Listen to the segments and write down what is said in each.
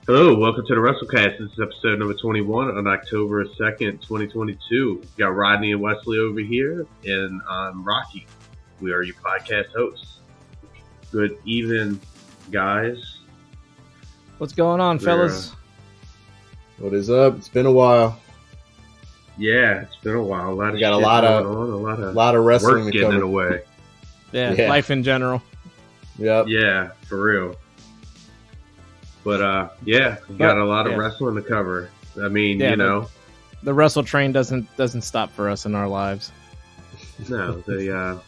Hello, welcome to the Wrestlecast. This is episode number 21 on October 2nd, 2022. We got Rodney and Wesley over here, and I'm Rocky. We are your podcast hosts. Good evening, guys. What's going on, fellas? What is up? It's been a while. Yeah, it's been a while. We got a lot of wrestling work getting in the way. Yeah, life in general. Yep. Yeah, for real. But we got a lot of wrestling to cover. I mean, the wrestle train doesn't stop for us in our lives. No, so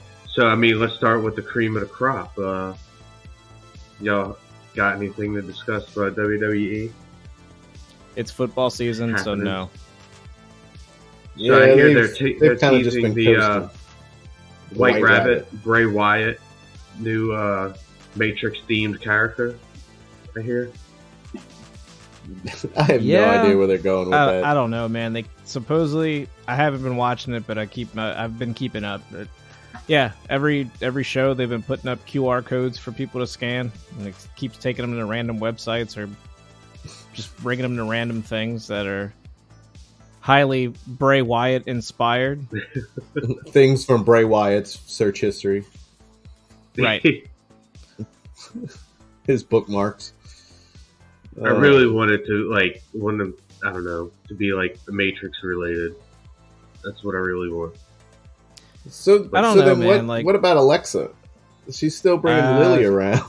I mean, let's start with the cream of the crop. Y'all got anything to discuss about WWE? It's football season, so no. So I hear they're teasing the White Rabbit, Bray Wyatt, new Matrix-themed character. I hear. I have no idea where they're going with that. I don't know, man. They supposedly, I haven't been watching it, but I've been keeping up. But yeah, every show they've been putting up QR codes for people to scan, and it keeps taking them to random websites or just bringing them to random things that are highly Bray Wyatt inspired. Things from Bray Wyatt's search history. Right. His bookmarks. I really wanted to to be like the Matrix related. That's what I really want. So I don't know, man. What about Alexa? She's still bringing Lily around.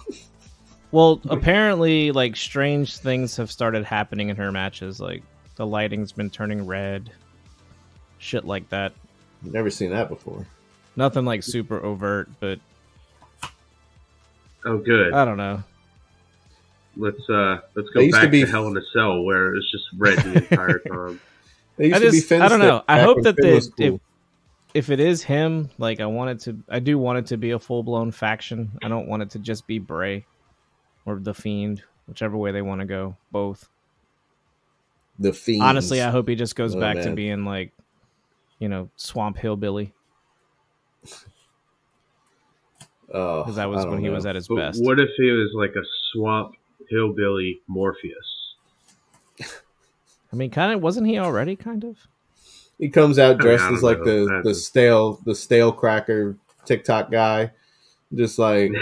Well, apparently, strange things have started happening in her matches. Like the lighting's been turning red, shit like that. Never seen that before. Nothing super overt, but oh, good. I don't know. Let's go back to Hell in a Cell where it's just red the entire time. I don't know. I hope that if it is him, I do want it to be a full blown faction. I don't want it to just be Bray or the Fiend, whichever way they want to go. Both. The Fiend. Honestly, I hope he just goes back to being Swamp Hillbilly. Because that was when he was at his best. What if he was like a Swamp Hillbilly Morpheus? I mean, wasn't he already kind of? He comes out dressed as the stale cracker TikTok guy, just like,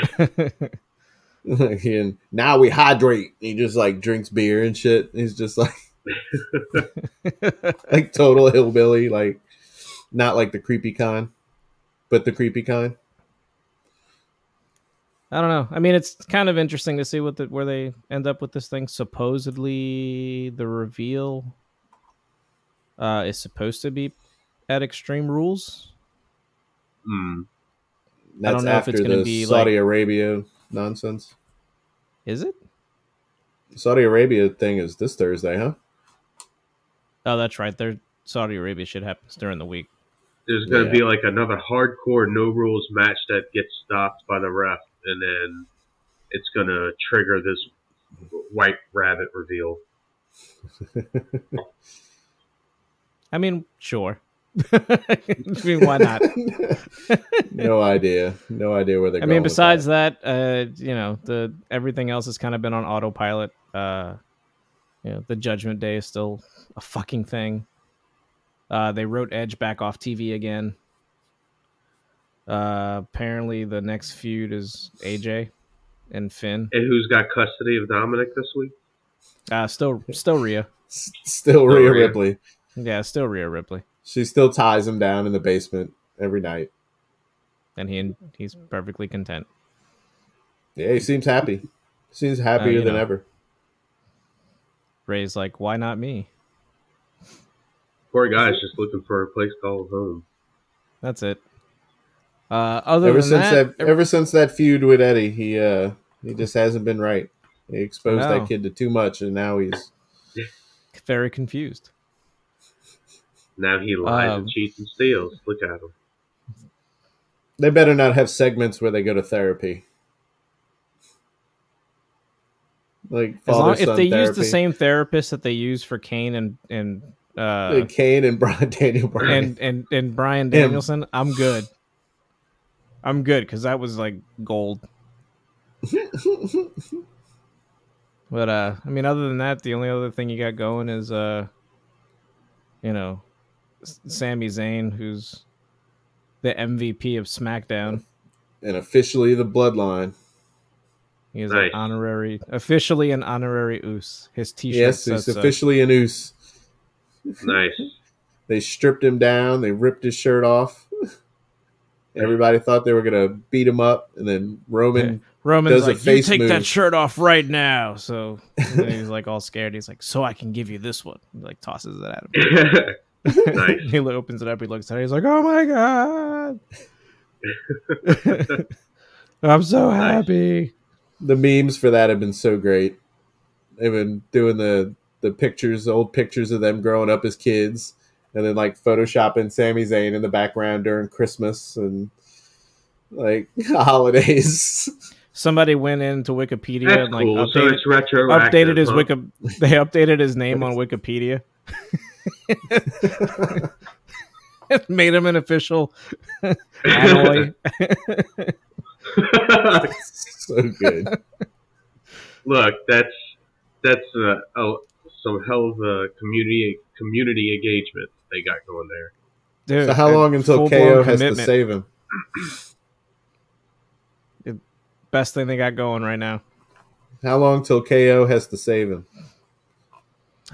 and now we hydrate. He just drinks beer and shit. He's just like total hillbilly, not like the creepy kind, but the creepy kind. I don't know. I mean, it's kind of interesting to see where they end up with this thing. Supposedly, the reveal is supposed to be at Extreme Rules. That's I don't know after if it's going to be Saudi Arabia nonsense. Is it? Saudi Arabia thing is this Thursday, huh? Oh, that's right. Saudi Arabia shit happens during the week. There's going to be another hardcore no rules match that gets stopped by the ref. And then it's going to trigger this White Rabbit reveal. I mean, sure. I mean, why not? No idea where they're going. I mean, besides that, everything else has kind of been on autopilot. The Judgment Day is still a fucking thing. They wrote Edge back off TV again. Apparently the next feud is AJ and Finn. And who's got custody of Dominic this week? Still Rhea. Still Rhea Ripley. Yeah, still Rhea Ripley. She still ties him down in the basement every night. And he's perfectly content. Yeah, he seems happy. Seems happier than ever. Ray's like, why not me? Poor guy's just looking for a place called home. That's it. Ever since that feud with Eddie, he just hasn't been right. He exposed that kid to too much, and now he's very confused. Now he lies and cheats and steals. Look at him. They better not have segments where they go to therapy. If they use the same therapist that they use for Kane and Kane and Daniel Bryan and Bryan Danielson, I'm good. I'm good because that was gold. But I mean, other than that, the only other thing you got going is Sami Zayn, who's the MVP of SmackDown, and officially the Bloodline. He is officially an honorary Uce. His T-shirt. Yes, he's officially an Uce. Nice. They stripped him down. They ripped his shirt off. Everybody thought they were gonna beat him up, and then Roman's does like, a face "You take move. that shirt off right now." So he's like all scared. He's like, "So I can give you this one." He like tosses it at him. Nice. He opens it up. He looks at it. He's like, "Oh my god, I'm so happy." The memes for that have been so great. They've been doing the pictures, the old pictures of them growing up as kids, and then like photoshopping Sami Zayn in the background during Christmas and like holidays. Somebody went into Wikipedia That's and like cool. So it's retroactive, updated his They updated his name on Wikipedia. Made him an official alloy. So good. Look, that's some hell of a community engagement they got going there. Dude, so how long until KO has to save him? The best thing they got going right now. How long till KO has to save him?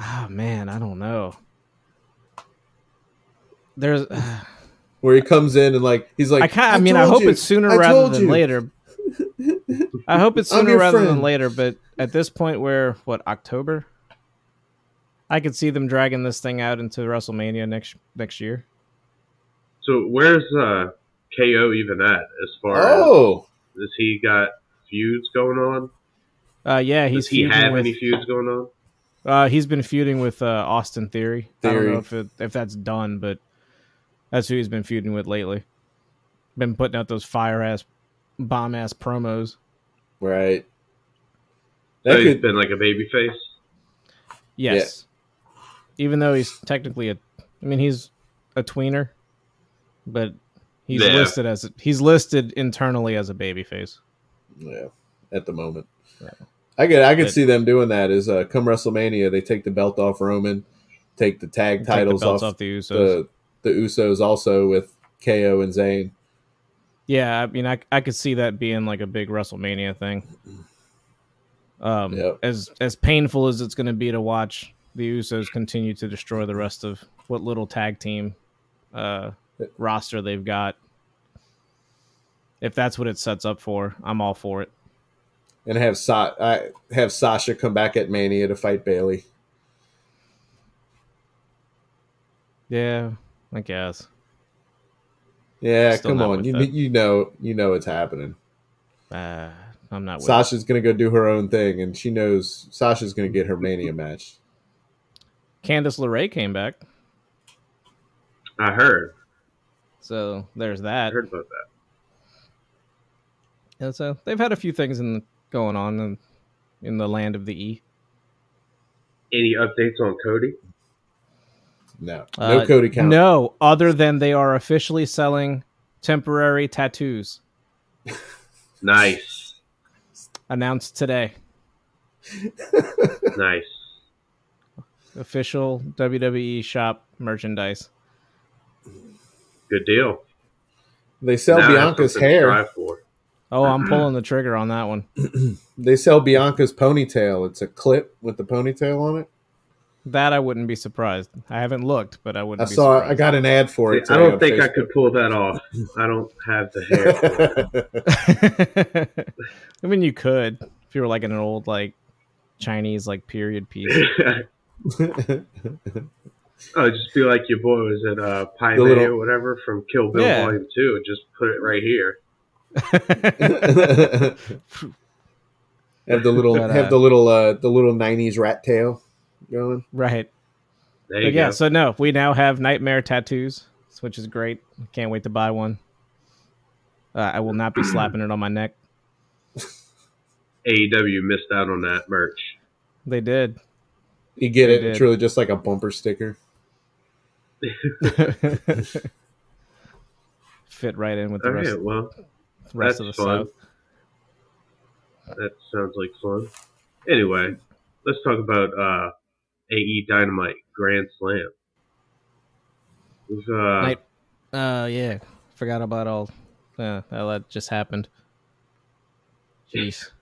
Oh man, I don't know. There's where he comes in and like he's like, I hope it's sooner rather than later. I hope it's sooner rather than later, but at this point, October? I could see them dragging this thing out into WrestleMania next year. So where's KO even at as far as has he got feuds going on? Yeah, Does he have any feuds going on? He's been feuding with Austin Theory. I don't know if that's done, but that's who he's been feuding with lately. Been putting out those fire-ass, bomb-ass promos. Right. So he's been like a babyface? Yes. Yeah. Even though he's technically he's a tweener, but he's listed internally as a babyface. Yeah, at the moment. Yeah. I could see them doing that is come WrestleMania, they take the belt off Roman, take the tag titles off the Usos. The Usos also with KO and Zayn. Yeah, I mean, I could see that being like a big WrestleMania thing. As painful as it's going to be to watch the Usos continue to destroy the rest of what little tag team roster they've got. If that's what it sets up for, I'm all for it. And have Sasha come back at Mania to fight Bayley. Yeah, I guess. Yeah, come on. You know it's happening. I'm not. Sasha's gonna go do her own thing, and she knows Sasha's gonna get her Mania match. Candice LeRae came back. I heard. So there's that. I heard about that. And so they've had a few things going on in the land of the E. Any updates on Cody? No Cody count. No, other than they are officially selling temporary tattoos. Nice. Announced today. Nice. Official WWE shop merchandise. Good deal. They sell Bianca's hair. Oh, I'm pulling the trigger on that one. They sell Bianca's ponytail. It's a clip with the ponytail on it. That I wouldn't be surprised. I haven't looked, but I wouldn't be surprised. I got an ad for it. I don't think I could pull that off. I don't have the hair. I mean, you could if you were like in an old like Chinese like period piece. Oh, just be like your boy was at Pai Mei or whatever from Kill Bill Volume 2. Just put it right here. Have the little 90s rat tail going. Right. There you go. So no, we now have nightmare tattoos, which is great. Can't wait to buy one. I will not be slapping it on my neck. AEW missed out on that merch. They did. You get it. It's really just like a bumper sticker. Fit right in with the rest of the fun. South. That sounds like fun. Anyway, let's talk about AE Dynamite Grand Slam. It was, yeah. Forgot about all that just happened. Jeez.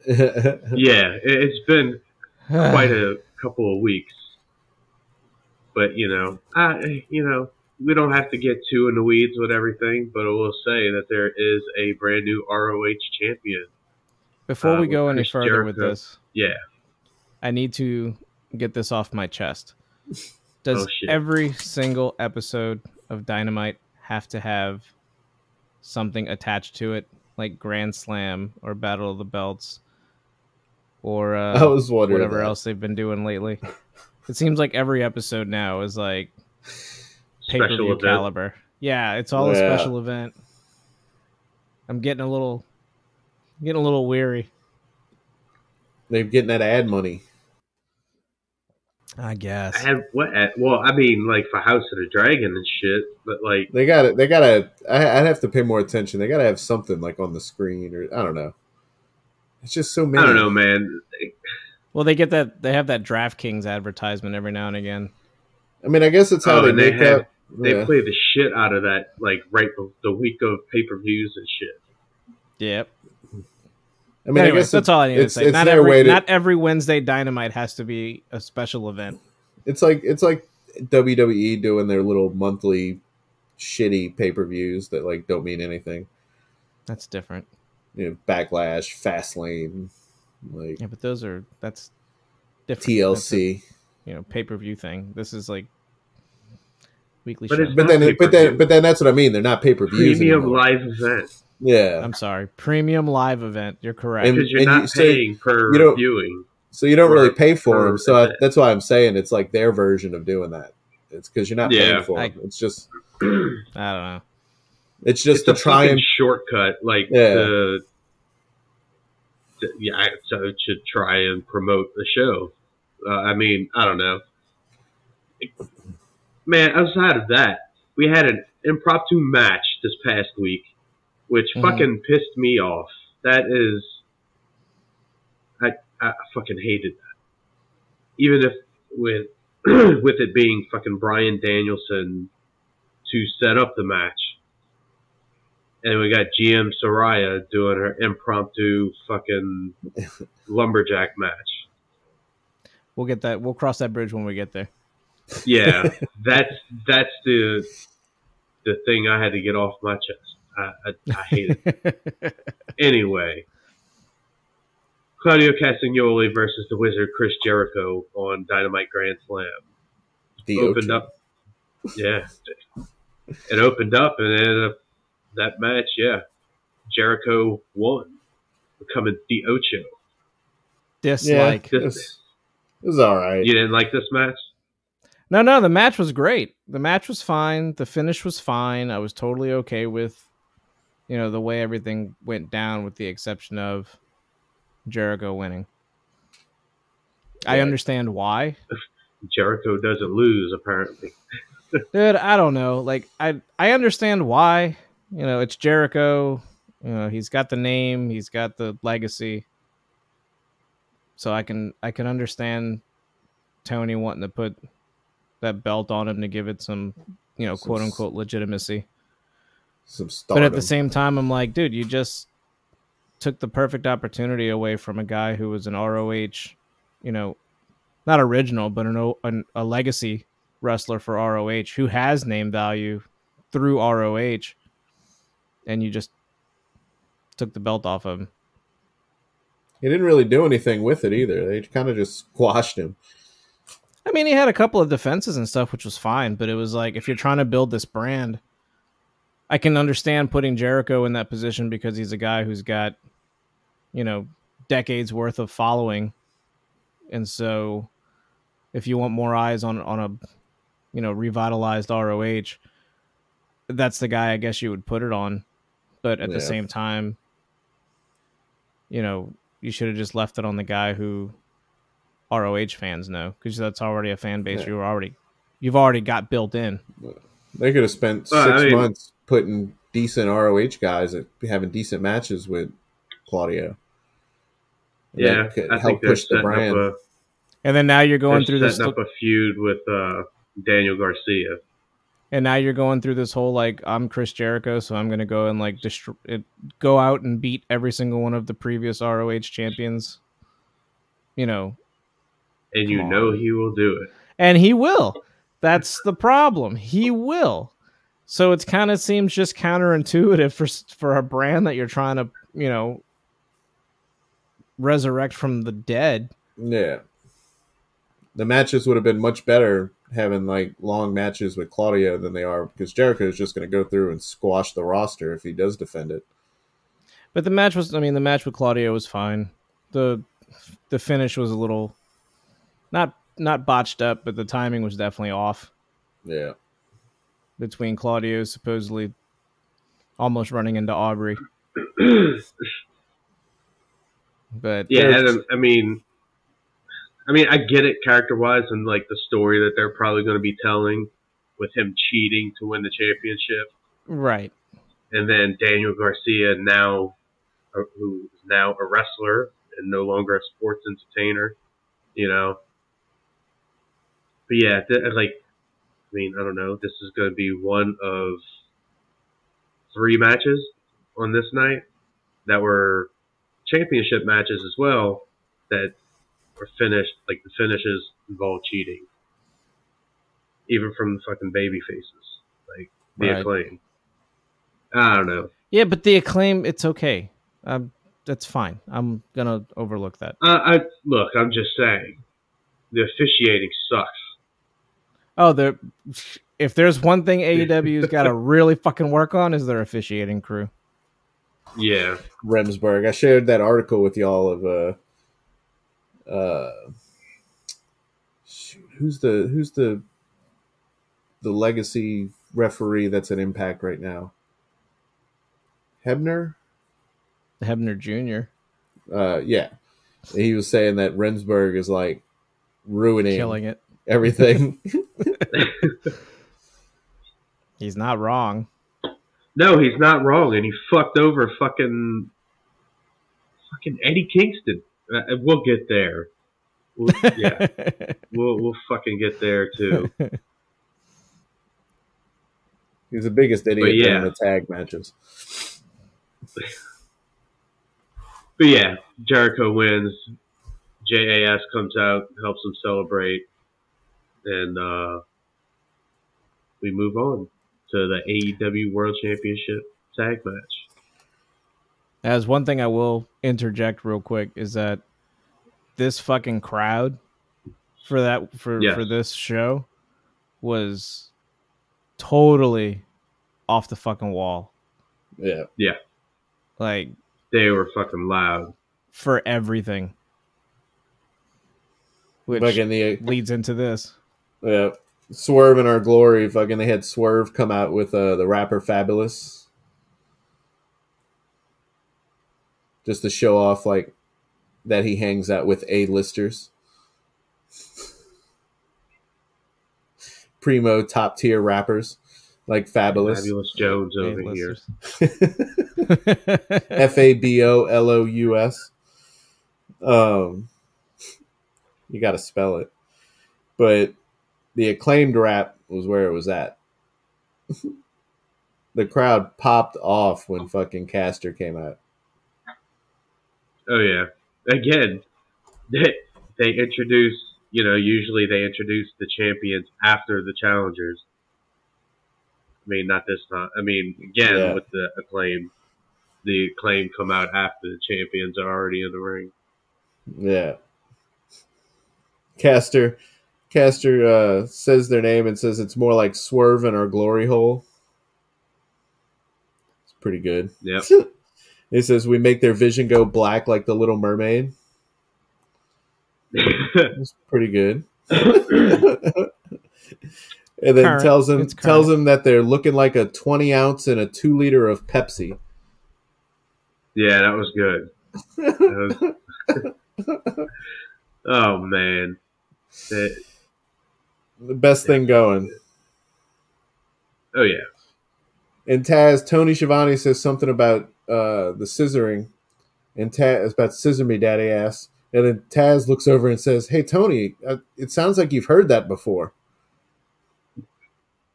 yeah, it's been quite a couple of weeks. But, we don't have to get too in the weeds with everything, but I will say that there is a brand new ROH champion. Before we go any Chris further Jericho. with this, Yeah. I need to get this off my chest. Does shit. every single episode of Dynamite have to have something attached to it, like Grand Slam or Battle of the Belts, or I was wondering whatever that. else they've been doing lately? It seems like every episode now is like pay-per-view caliber. Yeah, it's all a special event. I'm getting a little weary. They're getting that ad money. I guess. Well, I mean, like for House of the Dragon and shit, but like They gotta. I'd have to pay more attention. They gotta have something like on the screen, or I don't know. It's just so many. I don't know, man. Well, they get that. They have that DraftKings advertisement every now and again. I mean, I guess it's how they make up. They play the shit out of that, like right the week of pay-per-views and shit. Yep. I mean, anyways, I guess that's all I need to say. Not every Wednesday Dynamite has to be a special event. It's like WWE doing their little monthly shitty pay-per-views that like don't mean anything. That's different. Backlash, Fastlane, like yeah, but that's different. TLC. That's a, pay-per-view thing. This is like weekly but show. But then that's what I mean. They're not pay-per-views Premium anymore. live event. Yeah. I'm sorry. Premium live event. You're correct. Because you're not paying per viewing. So you don't really pay for them. So that's why I'm saying it's like their version of doing that. It's because you're not paying for them. It's just I don't know. It's just to try and shortcut, like to try and promote the show. I mean, I don't know. Man, outside of that, we had an impromptu match this past week, which fucking pissed me off. That is, I fucking hated that. Even if with it being fucking Bryan Danielson to set up the match. And we got GM Soraya doing her impromptu fucking lumberjack match. We'll get that. We'll cross that bridge when we get there. Yeah, that's the thing I had to get off my chest. I hate it. Anyway, Claudio Castagnoli versus the Wizard Chris Jericho on Dynamite Grand Slam. Opened up. Yeah, it opened up and ended up. That match, yeah. Jericho won, becoming the Ocho. Dislike. It was all right. You didn't like this match? No, the match was great. The match was fine. The finish was fine. I was totally okay with, the way everything went down with the exception of Jericho winning. Yeah. I understand why. Jericho doesn't lose, apparently. Dude, I don't know. Like, I understand why. It's Jericho. He's got the name. He's got the legacy. So I can understand Tony wanting to put that belt on him to give it some, quote unquote legitimacy. Some stardom. But at the same time, I'm like, dude, you just took the perfect opportunity away from a guy who was an ROH, not original, but a legacy wrestler for ROH who has name value through ROH. And you just took the belt off of him. He didn't really do anything with it either. They kind of just squashed him. I mean, he had a couple of defenses and stuff, which was fine. But it was like, if you're trying to build this brand, I can understand putting Jericho in that position because he's a guy who's got, decades worth of following. And so if you want more eyes on a, revitalized ROH, that's the guy I guess you would put it on. But at the same time, you should have just left it on the guy who ROH fans know, because that's already a fan base you've already got built in. They could have spent 6 months putting decent ROH guys at having decent matches with Claudio. Yeah, I help think push the brand. And then now you're going through this, setting up a feud with Daniel Garcia. And now you're going through this whole like, I'm Chris Jericho, so I'm gonna go and like go out and beat every single one of the previous ROH champions. You know, and you know he will do it. And he will. That's the problem. He will. So it kind of seems just counterintuitive for a brand that you're trying to, you know, resurrect from the dead. Yeah. The matches would have been much better having like long matches with Claudio than they are, because Jericho is just going to go through and squash the roster if he does defend it. But the match was, I mean, the match with Claudio was fine. The finish was a little not botched up, but the timing was definitely off. Yeah. Between Claudio supposedly almost running into Aubrey. But yeah, and I mean, I get it character-wise and like the story that they're probably going to be telling with him cheating to win the championship, right? And then Daniel Garcia who is now a wrestler and no longer a sports entertainer, you know. But yeah, I don't know. This is going to be one of 3 matches on this night that were championship matches as well that were finished. Like the finishes involved cheating, even from the fucking baby faces, like the Acclaim. I don't know. Yeah, but the Acclaim, it's okay. That's fine. I'm gonna overlook that. I'm just saying, the officiating sucks. Oh, if there's one thing AEW's got to really fucking work on is their officiating crew. Yeah, Remsburg. I shared that article with y'all of who's the legacy referee that's at Impact right now? Hebner Jr. Yeah, he was saying that Remsburg is like ruining, killing it, everything. He's not wrong. No, he's not wrong, and he fucked over fucking Eddie Kingston. We'll get there. We'll fucking get there too. He's the biggest idiot in the tag matches. But yeah, Jericho wins. JAS comes out, helps him celebrate, and we move on to the AEW World Championship tag match. As one thing I will interject real quick is that this fucking crowd for this show was totally off the fucking wall. Yeah. Yeah. Like, they were fucking loud for everything. Which leads into this. Yeah. Swerve in Our Glory, fucking they had Swerve come out with the rapper Fabulous. Just to show off like that he hangs out with A-listers. Primo top tier rappers like Fabulous. Fabulous Jones over here. Fabolous. You got to spell it. But the Acclaimed rap was where it was at. The crowd popped off when fucking Caster came out. Oh yeah. Again, they introduced, usually they introduce the champions after the challengers. I mean, not this time. I mean, again, with the Acclaim come out after the champions are already in the ring. Yeah. Caster says their name and says it's more like Swerve in Our Glory Hole. It's pretty good. Yeah. He says we make their vision go black like the Little Mermaid. It's pretty good. And then tells him that they're looking like a 20 ounce and a 2 liter of Pepsi. Yeah, that was good. Oh man. The best thing going. Oh yeah. And Tony Schiavone says something about the scissoring, and Taz about scissor me daddy ass, And then Taz looks over and says, "Hey, Tony, it sounds like you've heard that before."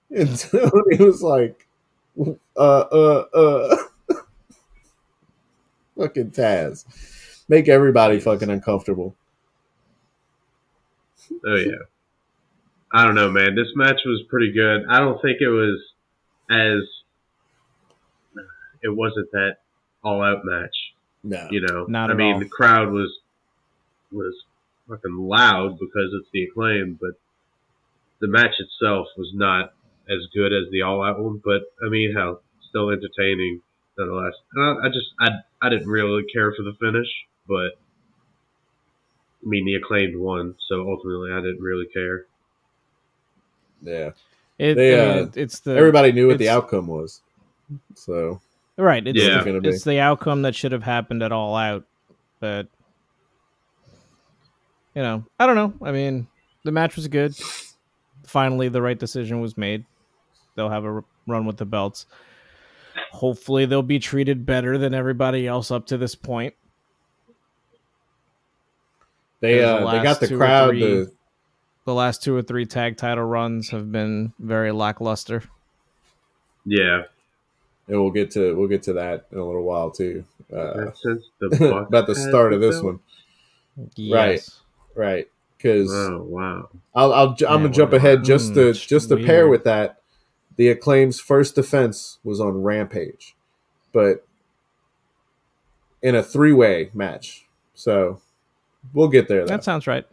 And Tony was like, fucking Taz. Make everybody fucking uncomfortable. Oh, yeah. I don't know, man. This match was pretty good. I don't think it was it wasn't that all-out match. No. You know? Not I at mean, all. the crowd was fucking loud because it's the Acclaim, but the match itself was not as good as the all-out one. But, I mean, hell, still entertaining nonetheless. I didn't really care for the finish, but I mean, the Acclaimed won, so ultimately I didn't really care. Yeah. Everybody knew what the outcome was. So right, it's it's the outcome that should have happened at All Out, but I don't know. I mean, the match was good. Finally, the right decision was made. They'll have a run with the belts. Hopefully, they'll be treated better than everybody else up to this point. They got the crowd. The last 2 or 3 tag title runs have been very lackluster. Yeah, and we'll get to that in a little while too. Since the Bucks about the start of this one, yes. right? Because wow. I'm gonna jump ahead just to pair with that. The Acclaim's first defense was on Rampage, but in a 3-way match. So we'll get there. That sounds right.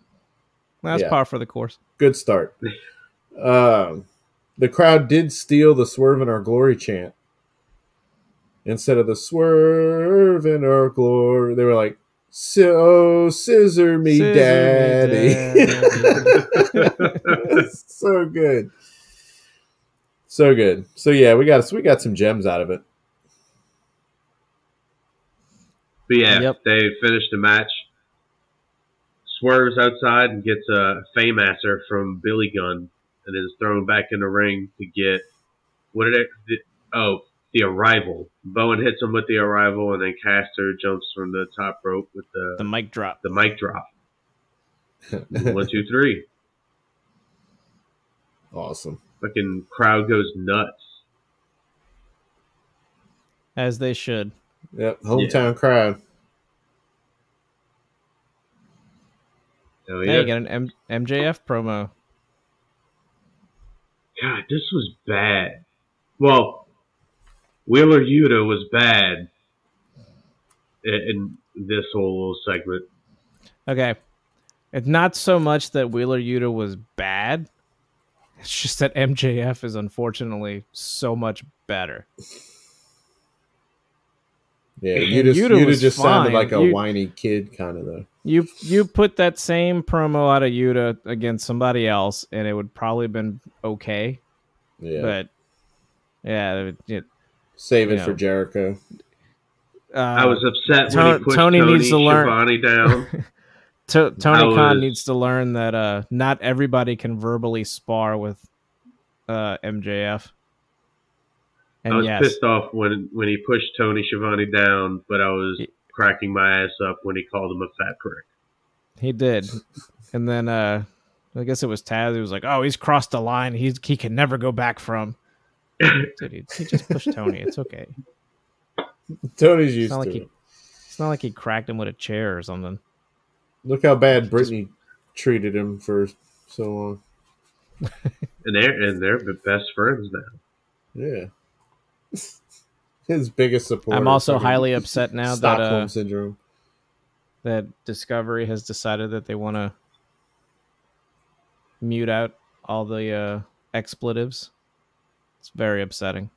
That's par for the course. Good start. The crowd did steal the "Swerve in Our Glory" chant. Instead of the "Swerve in Our Glory," they were like, "So scissor me, daddy." So good. So good. So yeah, we got some gems out of it. But yeah, They finished the match. Swerves outside and gets a Fame-asser from Billy Gunn, and is thrown back in the ring to get the Arrival. Bowen hits him with the Arrival, and then Caster jumps from the top rope with the mic drop. The mic drop. 1, 2, 3. Awesome. Fucking crowd goes nuts. As they should. Yep, hometown crowd. Oh, yeah. Hey, you got an MJF promo. God, this was bad. Well, Wheeler Yuta was bad in this whole little segment. Okay. It's not so much that Wheeler Yuta was bad. It's just that MJF is unfortunately so much better. Yeah, Yuta just sounded like a whiny kid kind of though. You put that same promo out of Yuta against somebody else, and it would probably have been okay. Yeah, but save it for Jericho. I was upset when he pushed Tony needs to learn. Schiavone down. Tony Khan needs to learn that not everybody can verbally spar with MJF. And I was pissed off when he pushed Tony Schiavone down, but I was cracking my ass up when he called him a fat prick. He did. And then I guess it was Taz who was like, "Oh, he's crossed the line. He can never go back from." Dude, he just pushed Tony. It's okay. Tony's used to it. It's not like he cracked him with a chair or something. Look how bad Brittany treated him for so long. and they're best friends now. Yeah. His biggest support. I'm also highly upset now Stockholm syndrome. That Discovery has decided that they want to mute out all the expletives. It's very upsetting.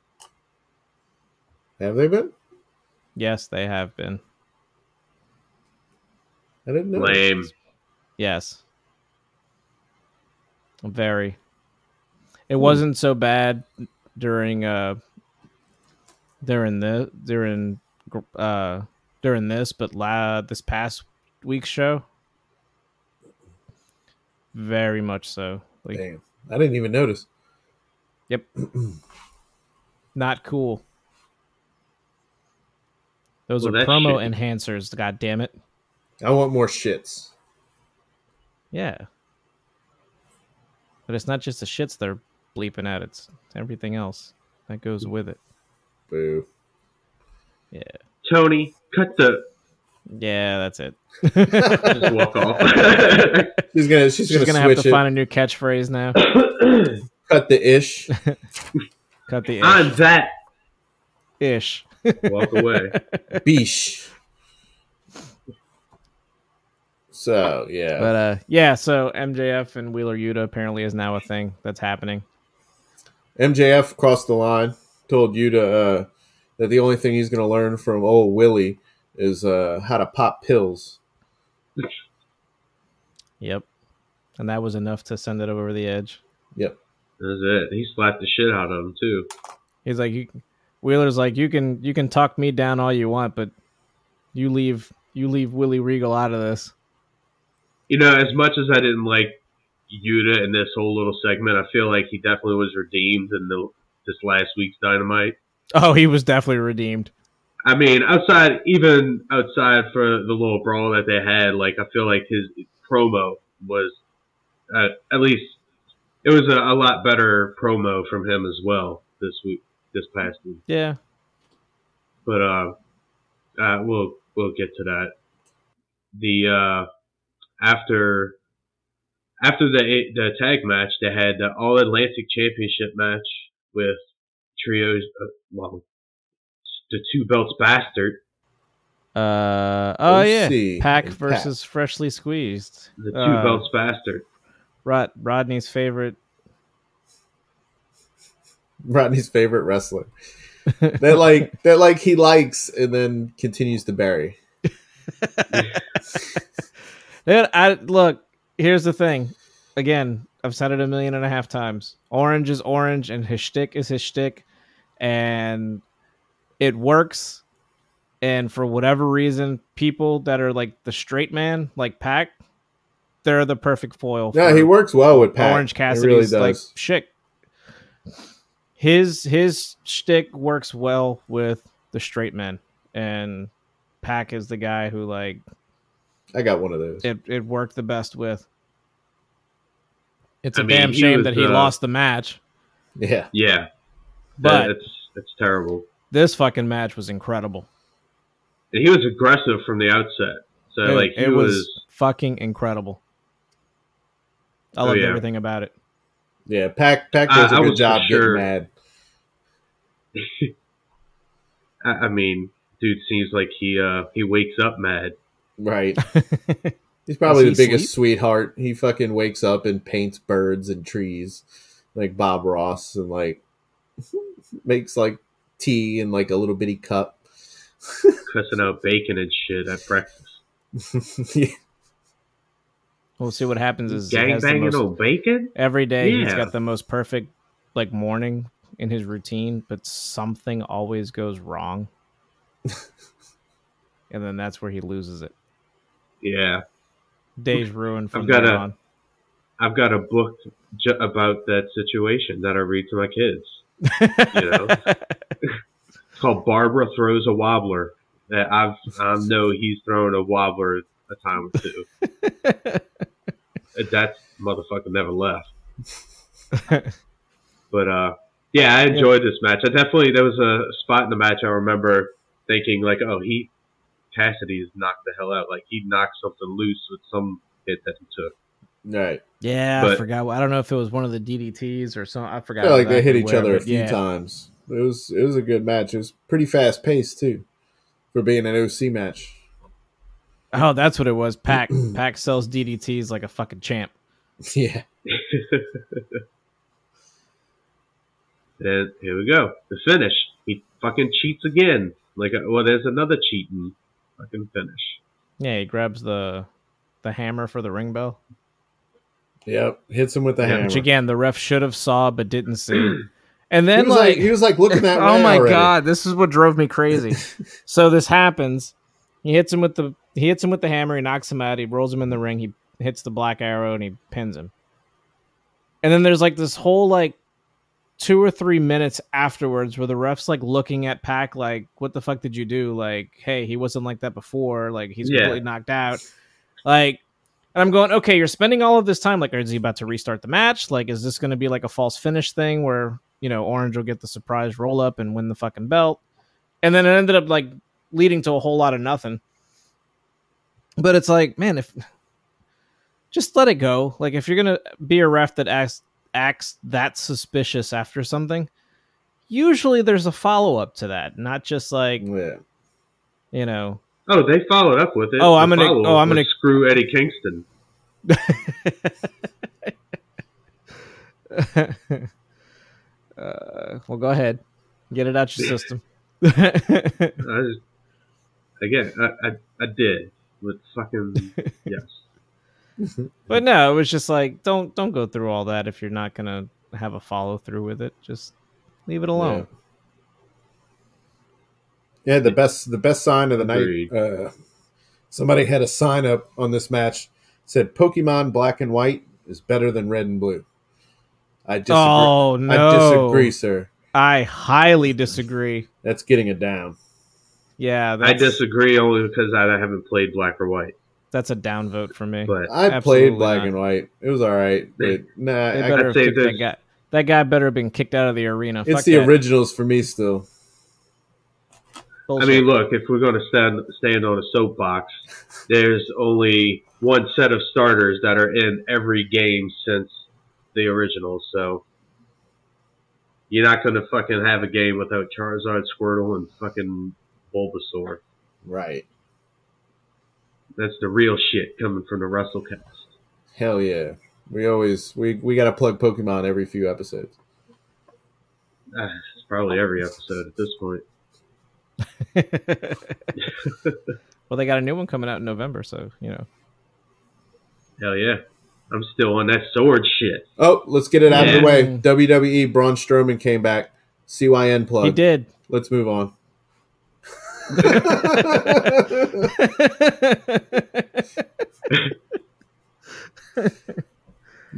Have they been? Yes, they have been. I didn't know. Lame. Yes. Very. It wasn't so bad during this, but this past week's show, very much so. Damn, I didn't even notice. Yep. Not cool. Those are promo enhancers. God damn it. I want more shits. Yeah. But it's not just the shits they're bleeping at, it's everything else that goes with it. Boo. Yeah. Tony, cut the... Yeah, that's it. Just walk off. She's gonna have to switch find a new catchphrase now. Cut the ish. Cut the ish. On that. Ish. Walk away. Beesh. So yeah. But so MJF and Wheeler Yuta apparently is now a thing that's happening. MJF crossed the line, told Yuta that the only thing he's gonna learn from old Willie is how to pop pills. Yep. And that was enough to send it over the edge. Yep. That's it. He slapped the shit out of him too. He's like, Wheeler's like, you can talk me down all you want, but you leave Willie Regal out of this. You know, as much as I didn't like Yuta in this whole little segment, I feel like he definitely was redeemed in this last week's Dynamite. Oh, he was definitely redeemed. I mean, outside for the little brawl that they had, like, I feel like his promo was, at least, it was a lot better promo from him as well this past week. Yeah. But, we'll get to that. The, after the tag match, they had the All Atlantic Championship match with trios, the Two Belts Bastard. Yeah, Pac versus Freshly Squeezed. The Two Belts Bastard. Rodney's favorite wrestler. that he likes and then continues to bury. Look, here's the thing. Again, I've said it 1.5 million times. Orange is orange, and his shtick is his shtick, and it works. And for whatever reason, people that are like the straight man, like Pac, they're the perfect foil. Yeah, he works well with Pac. Orange Cassidy's really like shtick. His shtick works well with the straight men, and Pac is the guy who like. I got one of those. It worked the best with. It's a damn shame that he lost the match. Yeah. Yeah. But it's terrible. This fucking match was incredible. And he was aggressive from the outset. So it was fucking incredible. I loved everything about it. Yeah, Pac does a good job getting mad. I mean, dude seems like he wakes up mad. Right. He's probably the biggest sweetheart. He fucking wakes up and paints birds and trees like Bob Ross and like makes like tea in like a little bitty cup. Cussing out bacon and shit at breakfast. Yeah. We'll see what happens is gangbanging on bacon? Every day he's got the most perfect like morning in his routine, but something always goes wrong. And then that's where he loses it. Yeah. Day's ruined from there on. I've got a book about that situation that I read to my kids. You know? It's called Barbara Throws a Wobbler. I know he's thrown a wobbler a time or two. That motherfucker never left. But I enjoyed this match. There was a spot in the match I remember thinking like, oh, Cassidy's knocked the hell out. Like he knocked something loose with some hit that he took. Right. Yeah, I forgot. I don't know if it was one of the DDTs or something. I forgot. I feel like they hit each other a few times. It was a good match. It was pretty fast paced too, for being an OC match. Oh, that's what it was. Pac sells DDTs like a fucking champ. Yeah. And here we go. The finish. He fucking cheats again. There's another cheating fucking finish. Yeah, he grabs the hammer for the ring bell. Yep, hits him with the hammer. Which again, the ref should have saw but didn't see. And then he was like looking that way. Oh my already. God, this is what drove me crazy. So this happens. He hits him with the hammer. He knocks him out. He rolls him in the ring. He hits the black arrow and he pins him. And then there's like this whole like 2 or 3 minutes afterwards where the ref's like looking at Pac like, what the fuck did you do? Like, hey, he wasn't like that before. Like, he's completely knocked out. Like, and I'm going, okay, you're spending all of this time. Like, is he about to restart the match? Like, is this going to be like a false finish thing where, you know, Orange will get the surprise roll up and win the fucking belt? And then it ended up like leading to a whole lot of nothing. But it's like, man, if just let it go. Like, if you're going to be a ref that acts that suspicious after something, usually there's a follow-up to that, not just like, you know. Oh, they followed up with it. I'm gonna screw Eddie Kingston. Well, go ahead, get it out your system. I did with fucking yes. But no, it was just like, don't go through all that if you're not gonna have a follow through with it. Just leave it alone. Yeah, the best sign of the night. Somebody had a sign up on this match, said Pokemon Black and White is better than Red and Blue. I disagree. Oh no, I disagree, sir. I highly disagree. That's getting it down. Yeah, I disagree only because I haven't played Black or White. That's a downvote for me. But I played Black and White. It was all right. But I'd say that guy better have been kicked out of the arena. It's the originals for me still. Bullshit. I mean, look, if we're going to stand on a soapbox, there's only one set of starters that are in every game since the originals, so you're not going to fucking have a game without Charizard, Squirtle, and fucking Bulbasaur. Right. That's the real shit coming from the Wrestlecast. Hell yeah. We got to plug Pokemon every few episodes. It's probably every episode at this point. Well, they got a new one coming out in November, so, you know. Hell yeah. I'm still on that sword shit. Oh, let's get it out of the way. WWE, Braun Strowman came back. CYN plug. He did. Let's move on.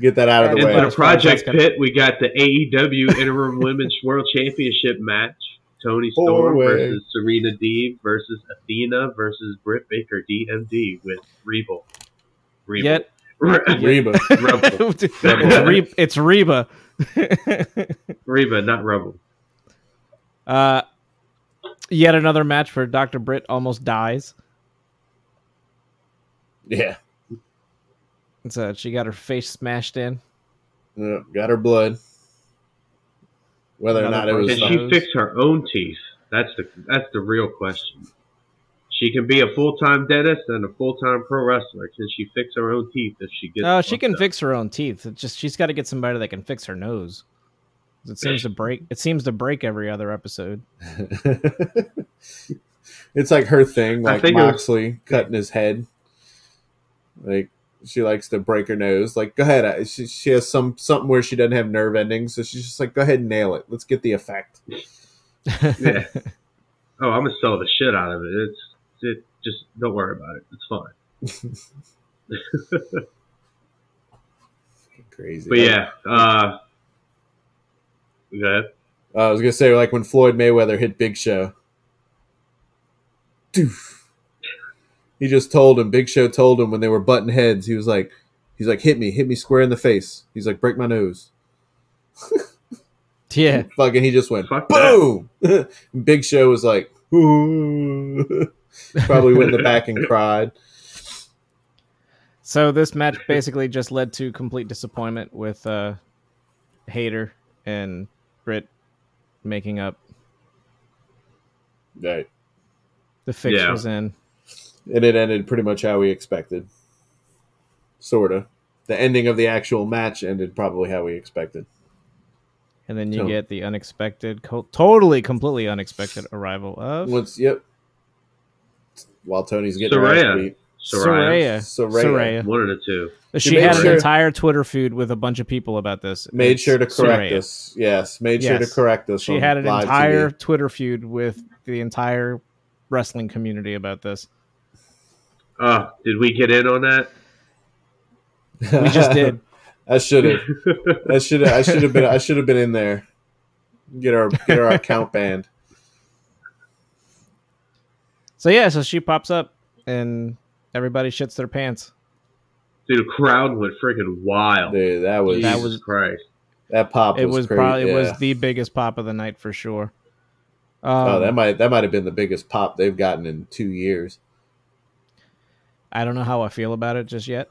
Get that out of the way. And for the Project Pit, we got the AEW Interim Women's World Championship match. Toni Storm versus Serena Deeb versus Athena versus Britt Baker DMD with Reba. Reba. It's Reba. Reba, not Rebel. Yet another match where Dr. Britt almost dies. Yeah. She got her face smashed in. Yeah, got her blood. Whether or not it was. Can she fix her own teeth? That's the real question. She can be a full-time dentist and a full-time pro wrestler. Can she fix her own teeth if she gets? Oh, she can fix her own teeth. It's just she's got to get somebody that can fix her nose. It seems to break. It seems to break every other episode. It's like her thing, like Moxley cutting his head. Like she likes to break her nose. Like, go ahead. She has something where she doesn't have nerve endings, so she's just like, go ahead and nail it. Let's get the effect. Yeah. Oh, I'm gonna sell the shit out of it. Just don't worry about it. It's fine. Crazy. But yeah, go ahead. I was gonna say, like when Floyd Mayweather hit Big Show. Doof. He just told him. Big Show told him when they were butting heads. He's like, hit me square in the face. He's like, break my nose. Yeah. Fucking, he just went boom. Big Show was like, ooh. Probably went in the back and cried. So this match basically just led to complete disappointment with Hayter and Britt making up. Right. The fix was in. And it ended pretty much how we expected. Sort of. The ending of the actual match ended probably how we expected. And then you get the unexpected, completely unexpected arrival of... While Tony's getting her ass beat. Soraya. One of the two. She had an entire Twitter feud with a bunch of people about this. Made sure to correct us. Yes, made sure to correct us. She had an entire Twitter feud with the entire wrestling community about this. Did we get in on that? We just did. I should have. I should have been in there. Get our account banned. So yeah, so she pops up and everybody shits their pants. Dude, the crowd went freaking wild. Dude, that was Jesus Christ. That pop was crazy. Probably it was the biggest pop of the night for sure. That might have been the biggest pop they've gotten in 2 years. I don't know how I feel about it just yet,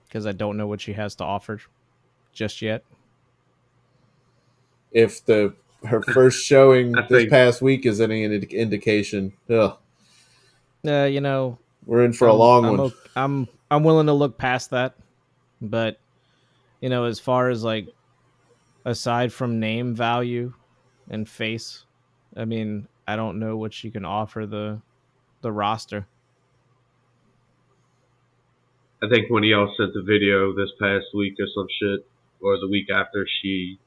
because I don't know what she has to offer just yet. If her first showing past week is any indication, you know, we're in for a long one. I'm willing to look past that, but you know, as far as like aside from name value and face, I mean, I don't know what she can offer the roster. I think when y'all sent the video this past week or some shit, or the week after she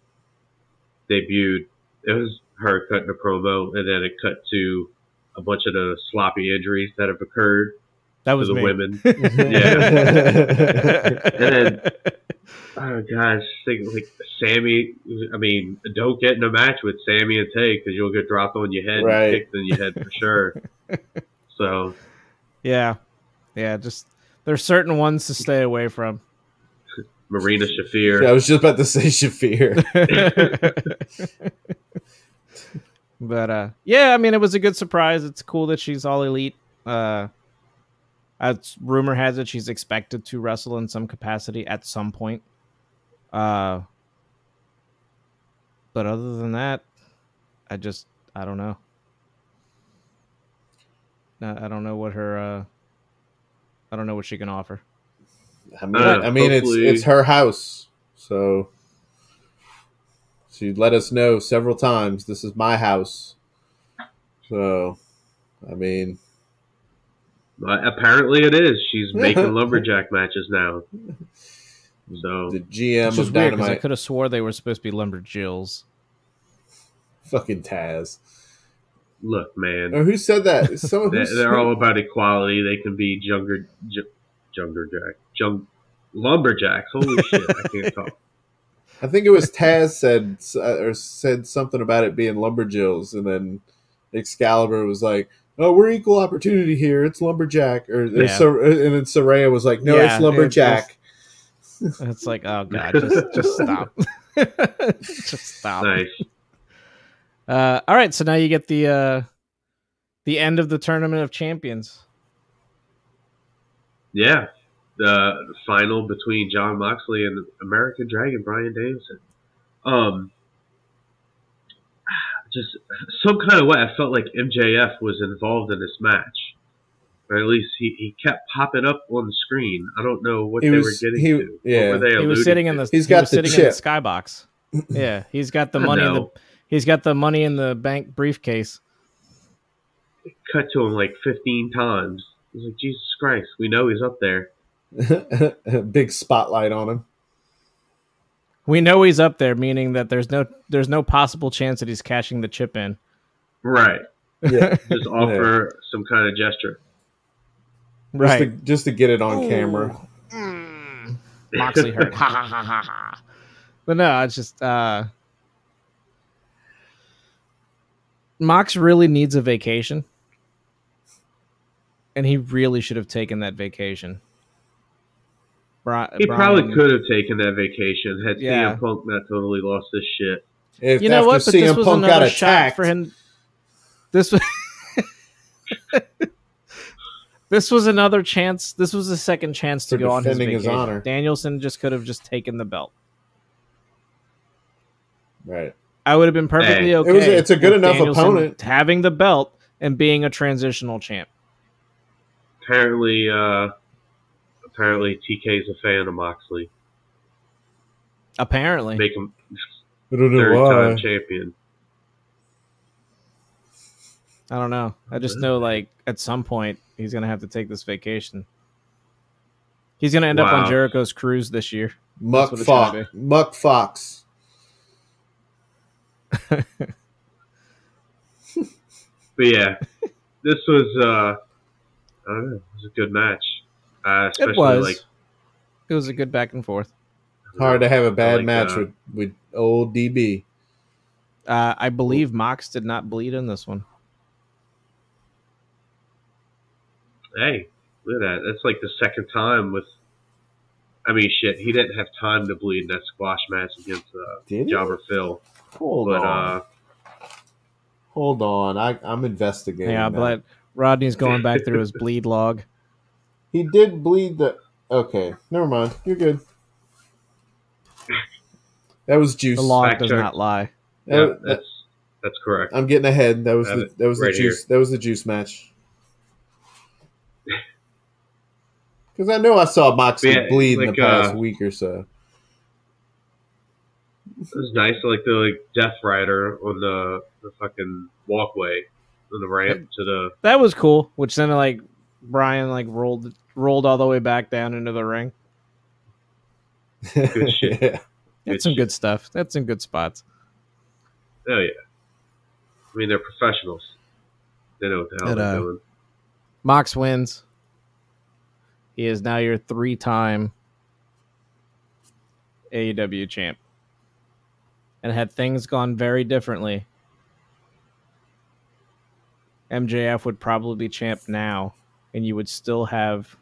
debuted, it was her cutting a promo, and then it cut to a bunch of the sloppy injuries that have occurred to the women. Yeah. And then, oh gosh, think like Sammy. I mean, don't get in a match with Sammy and Tay because you'll get dropped on your head and kicked in your head for sure. So, yeah, just there's certain ones to stay away from. Marina Shafir. Yeah, I was just about to say Shafir. But yeah, I mean, it was a good surprise. It's cool that she's all elite. As rumor has it, she's expected to wrestle in some capacity at some point. But other than that, I don't know. I don't know what her. I don't know what she can offer. I mean, it's her house, so she let us know several times. This is my house. So, I mean, apparently it is. She's making lumberjack matches now. So the GM of Dynamite. I could have swore they were supposed to be lumberjills. Fucking Taz. Look, man. Or who said that? They're all about equality. They can be lumberjacks. Holy shit, I can't talk. I think it was Taz said something about it being lumberjills, and then Excalibur was like, "Oh, we're equal opportunity here. It's lumberjack." And then Saraya was like, "No, it's lumberjack." It's like, oh god, just stop. Just stop. Nice. All right, so now you get the end of the Tournament of Champions. Yeah, the final between Jon Moxley and American Dragon Bryan Danielson. Just some kind of way, I felt like MJF was involved in this match, or at least he kept popping up on the screen. I don't know what they were getting to. Yeah, what were they he was sitting in the skybox. Yeah, he's got the money. He's got the Money in the Bank briefcase. It cut to him like 15 times. I was like, Jesus Christ, we know he's up there. Big spotlight on him. We know he's up there, meaning that there's no possible chance that he's cashing the chip in. Right. Yeah. Just offer some kind of gesture. Right. Just to get it on camera. Moxley hurt. Ha ha ha ha ha. But no, it's just Mox really needs a vacation. And he really should have taken that vacation. He probably could have taken that vacation had CM Punk not totally lost his shit. You know what? But this was another shot for him. This was another chance. This was a second chance to go on his vacation. His honor. Danielson just could have just taken the belt. Right. I would have been perfectly okay. It's a good enough Danielson opponent having the belt and being a transitional champ. Apparently TK's a fan of Moxley. Apparently. Make him third-time champion. I don't know. I just know, like, at some point, he's going to have to take this vacation. He's going to end up on Jericho's cruise this year. Muck Fox. But yeah, this was, I don't know, it was a good match. Especially it was a good back and forth. Hard to have a bad like, match with old DB. I believe Mox did not bleed in this one. Hey, look at that. That's like the second time with. I mean, shit. He didn't have time to bleed in that squash match against Jobber Phil. Hold on. I'm investigating. Yeah, but Rodney's going back through his bleed log. He did bleed the. Okay, never mind. You're good. That was juice. The log Fact does check. not lie. Yeah, that's correct. I'm getting ahead. That was the right juice. here. That was the juice match. Because I know I saw Moxley bleed in the past week or so. It was nice, like the Death Rider on the fucking walkway on the ramp to the. That was cool. Which then Brian rolled all the way back down into the ring. Good shit. Yeah. That's some good stuff. That's some good spots. Oh yeah. I mean, they're professionals. They know what the hell they're doing. Mox wins. He is now your 3-time AEW champ. And had things gone very differently, MJF would probably be champ now, and you would still have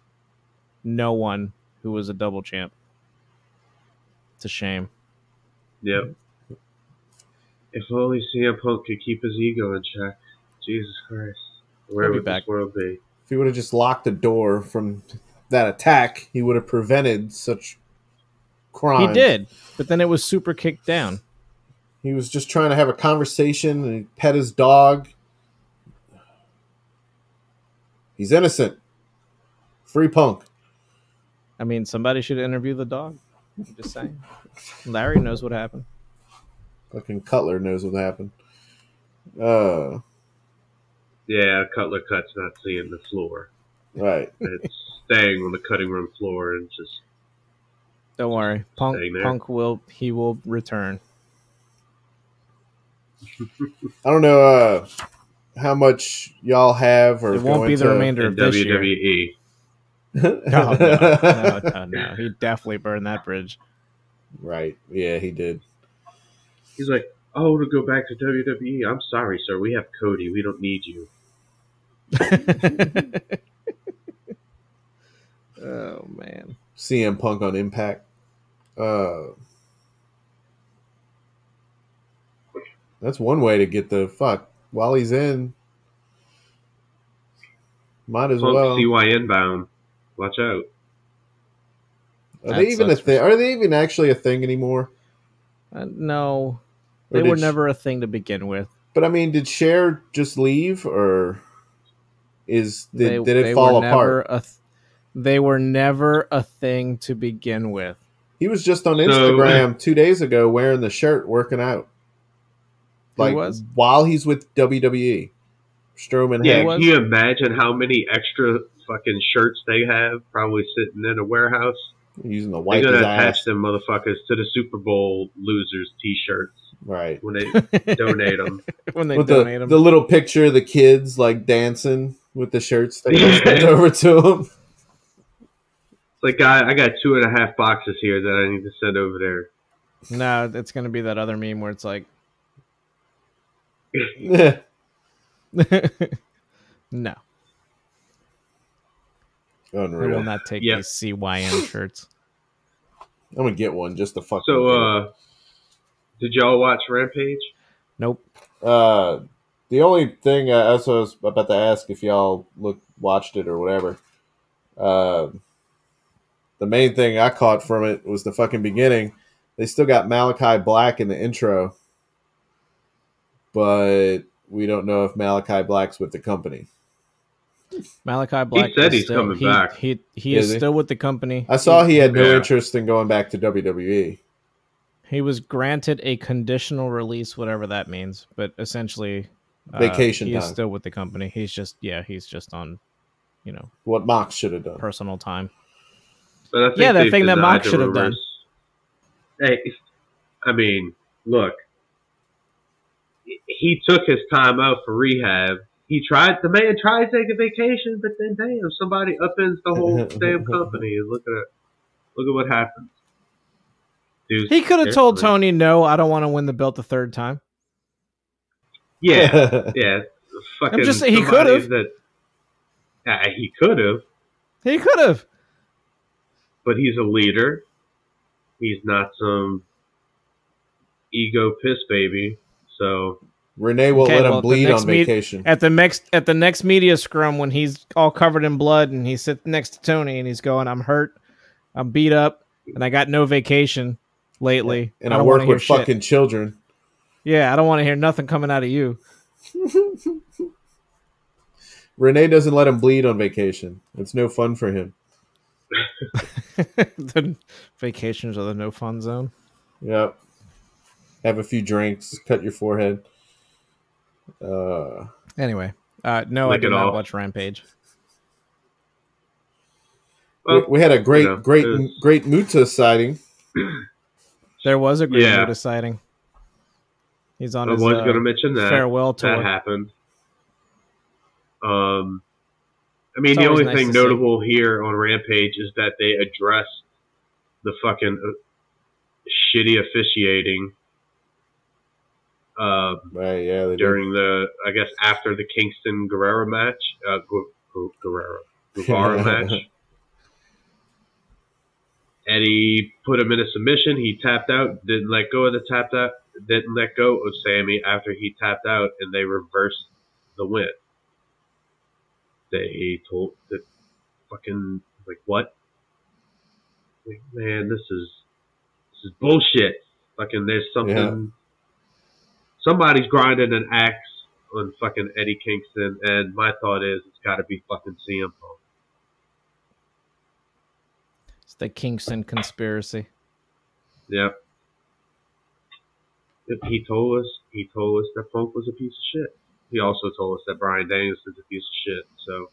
no one who was a double champ. It's a shame. Yep. If only CM Punk could keep his ego in check. Jesus Christ. Where would this world be? If he would have just locked the door from that attack, he would have prevented such crime. He did, but then it was super kicked down. He was just trying to have a conversation and pet his dog. He's innocent. Free Punk. I mean, somebody should interview the dog. I'm just saying. Larry knows what happened. Fucking Cutler knows what happened. Yeah, Cutler Cut's not seeing the floor. Right. It's staying on the cutting room floor and just. Don't worry. Punk will return. I don't know how much y'all have or it won't be the remainder of this WWE. year. No. He definitely burned that bridge. Right. Yeah, he did. He's like, to go back to WWE. I'm sorry, sir. We have Cody. We don't need you. Oh, man. CM Punk on Impact. That's one way to get the fuck while he's in. Might as Punk well. CYN bound. Watch out. Are they even a thing? Are they even actually a thing anymore? No, they were never a thing to begin with. But I mean, did Cher just leave, or did it fall apart? They were never a thing to begin with. He was just on Instagram 2 days ago wearing the shirt, working out. While he's with WWE. Strowman. Yeah, can you imagine how many extra fucking shirts they have probably sitting in a warehouse? Using the white. They're gonna attach them motherfuckers to the Super Bowl losers T-shirts, right? When they donate them. The little picture of the kids dancing with the shirts they sent over to them. It's like, I got 2.5 boxes here that I need to send over there. No, it's gonna be that other meme where it's like. No. Unreal. I will not take these CYN shirts. I'm gonna get one just to fuck. So, did y'all watch Rampage? Nope. The only thing I was about to ask if y'all watched it or whatever. The main thing I caught from it was the fucking beginning. They still got Malachi Black in the intro, but we don't know if Malachi Black's with the company. Malachi Black. He said he's coming back. He is still with the company. I saw he had no interest in going back to WWE. He was granted a conditional release, whatever that means, but essentially vacation time. He is still with the company. He's just on, what Mox should have done. Personal time. But I think the thing that Mox should have done. Hey, I mean, look. He took his time out for rehab. The man tried to take a vacation, but then damn, somebody upends the whole damn company. And look at what happens. Dude, He could have told seriously. Tony, "No, I don't want to win the belt the third time." Yeah, yeah. Fucking I'm just saying he could somebody have. that he could have, He could have. but he's a leader. He's not some ego piss baby. So Renee won't let him bleed on vacation. At the next media scrum, when he's all covered in blood and he's sitting next to Tony and he's going, "I'm hurt, I'm beat up, and I got no vacation lately, and I work with fucking children." Yeah, I don't want to hear nothing coming out of you. Renee doesn't let him bleed on vacation. It's no fun for him. The vacations are the no fun zone. Yep. Have a few drinks, cut your forehead. Anyway, no, I did not watch Rampage. Well, we had a great Muta sighting. There was a great Muta sighting. He's on his going to mention that farewell tour. That happened. I mean, the only thing notable here on Rampage is that they addressed the fucking shitty officiating. Right, yeah. During I guess after the Kingston Guerrero match, Guevara match. Eddie put him in a submission. He tapped out, didn't let go of didn't let go of Sammy after he tapped out, and they reversed the win. They told the fucking what? Like, man, this is bullshit. Fucking, there's something. Yeah. Somebody's grinding an axe on fucking Eddie Kingston, and my thought is it's got to be fucking CM Punk. It's the Kingston conspiracy. Yep. He told us that Punk was a piece of shit. He also told us that Bryan Danielson's a piece of shit. So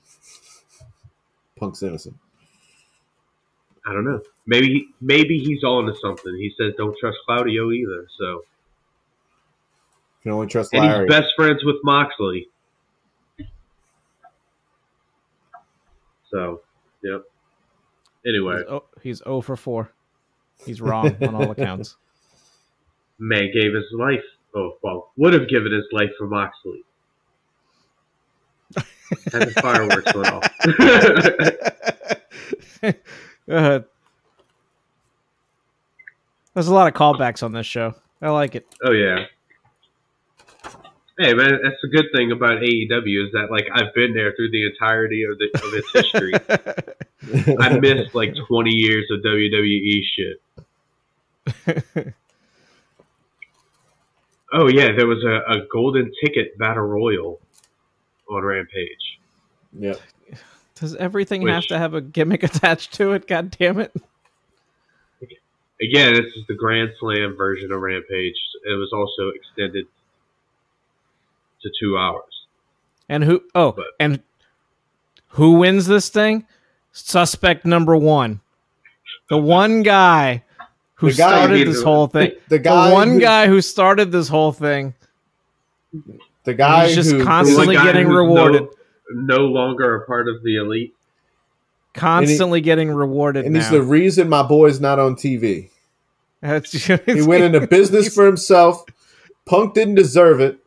Punk's innocent. I don't know. Maybe he's on to something. He says don't trust Claudio either. So you can only trust Larry. And he's best friends with Moxley. So, yep. Anyway, he's 0 for 4. He's wrong on all accounts. Man gave his life. Oh, well, would have given his life for Moxley. Had the fireworks went off. There's a lot of callbacks on this show. I like it. Oh yeah. Hey man, that's the good thing about AEW is that I've been there through the entirety of its history. I missed 20 years of WWE shit. Oh yeah, there was a golden ticket battle royal on Rampage. Yep. Does everything have to have a gimmick attached to it? God damn it. Again, this is the Grand Slam version of Rampage. It was also extended to 2 hours. And who wins this thing? Suspect number 1. The one guy who started this whole thing. The guy who started this whole thing. The guy who's just constantly getting rewarded. No longer a part of the elite. Constantly getting rewarded. And he's the reason my boy's not on TV. He went into business for himself. Punk didn't deserve it.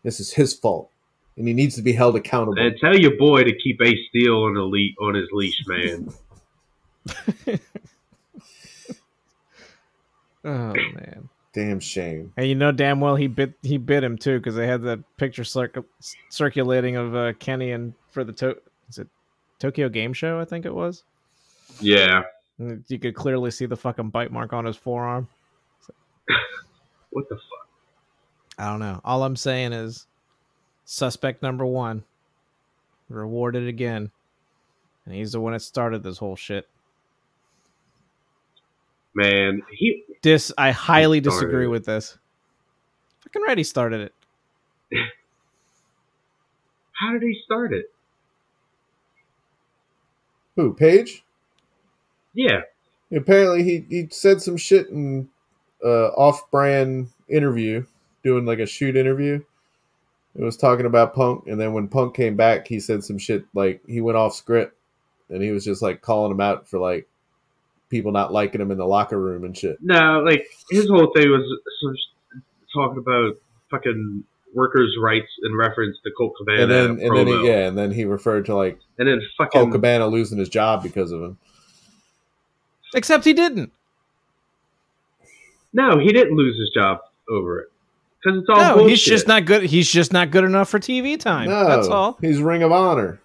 This is his fault. And he needs to be held accountable. And tell your boy to keep Ace Steel on his leash, man. Oh man. Damn shame. And you know damn well he bit him too, because they had that picture circulating of Kenny and for the Tokyo Game Show, I think it was. Yeah. And you could clearly see the fucking bite mark on his forearm. What the fuck? I don't know. All I'm saying is suspect number 1 rewarded again. And he's the one that started this whole shit. Man, I highly disagree with this. Fucking right, he started it. How did he start it? Who, Paige? Yeah. Apparently he said some shit in off-brand interview, doing a shoot interview. It was talking about Punk, and then when Punk came back, he said some shit he went off script, and he was just calling him out for people not liking him in the locker room and shit. No, like his whole thing was talking about fucking workers' rights in reference to Colt Cabana, and then he referred to like and then fucking Colt Cabana losing his job because of him. Except he didn't. No, he didn't lose his job over it because it's all bullshit. He's just not good. He's just not good enough for TV time. No, that's all. He's Ring of Honor.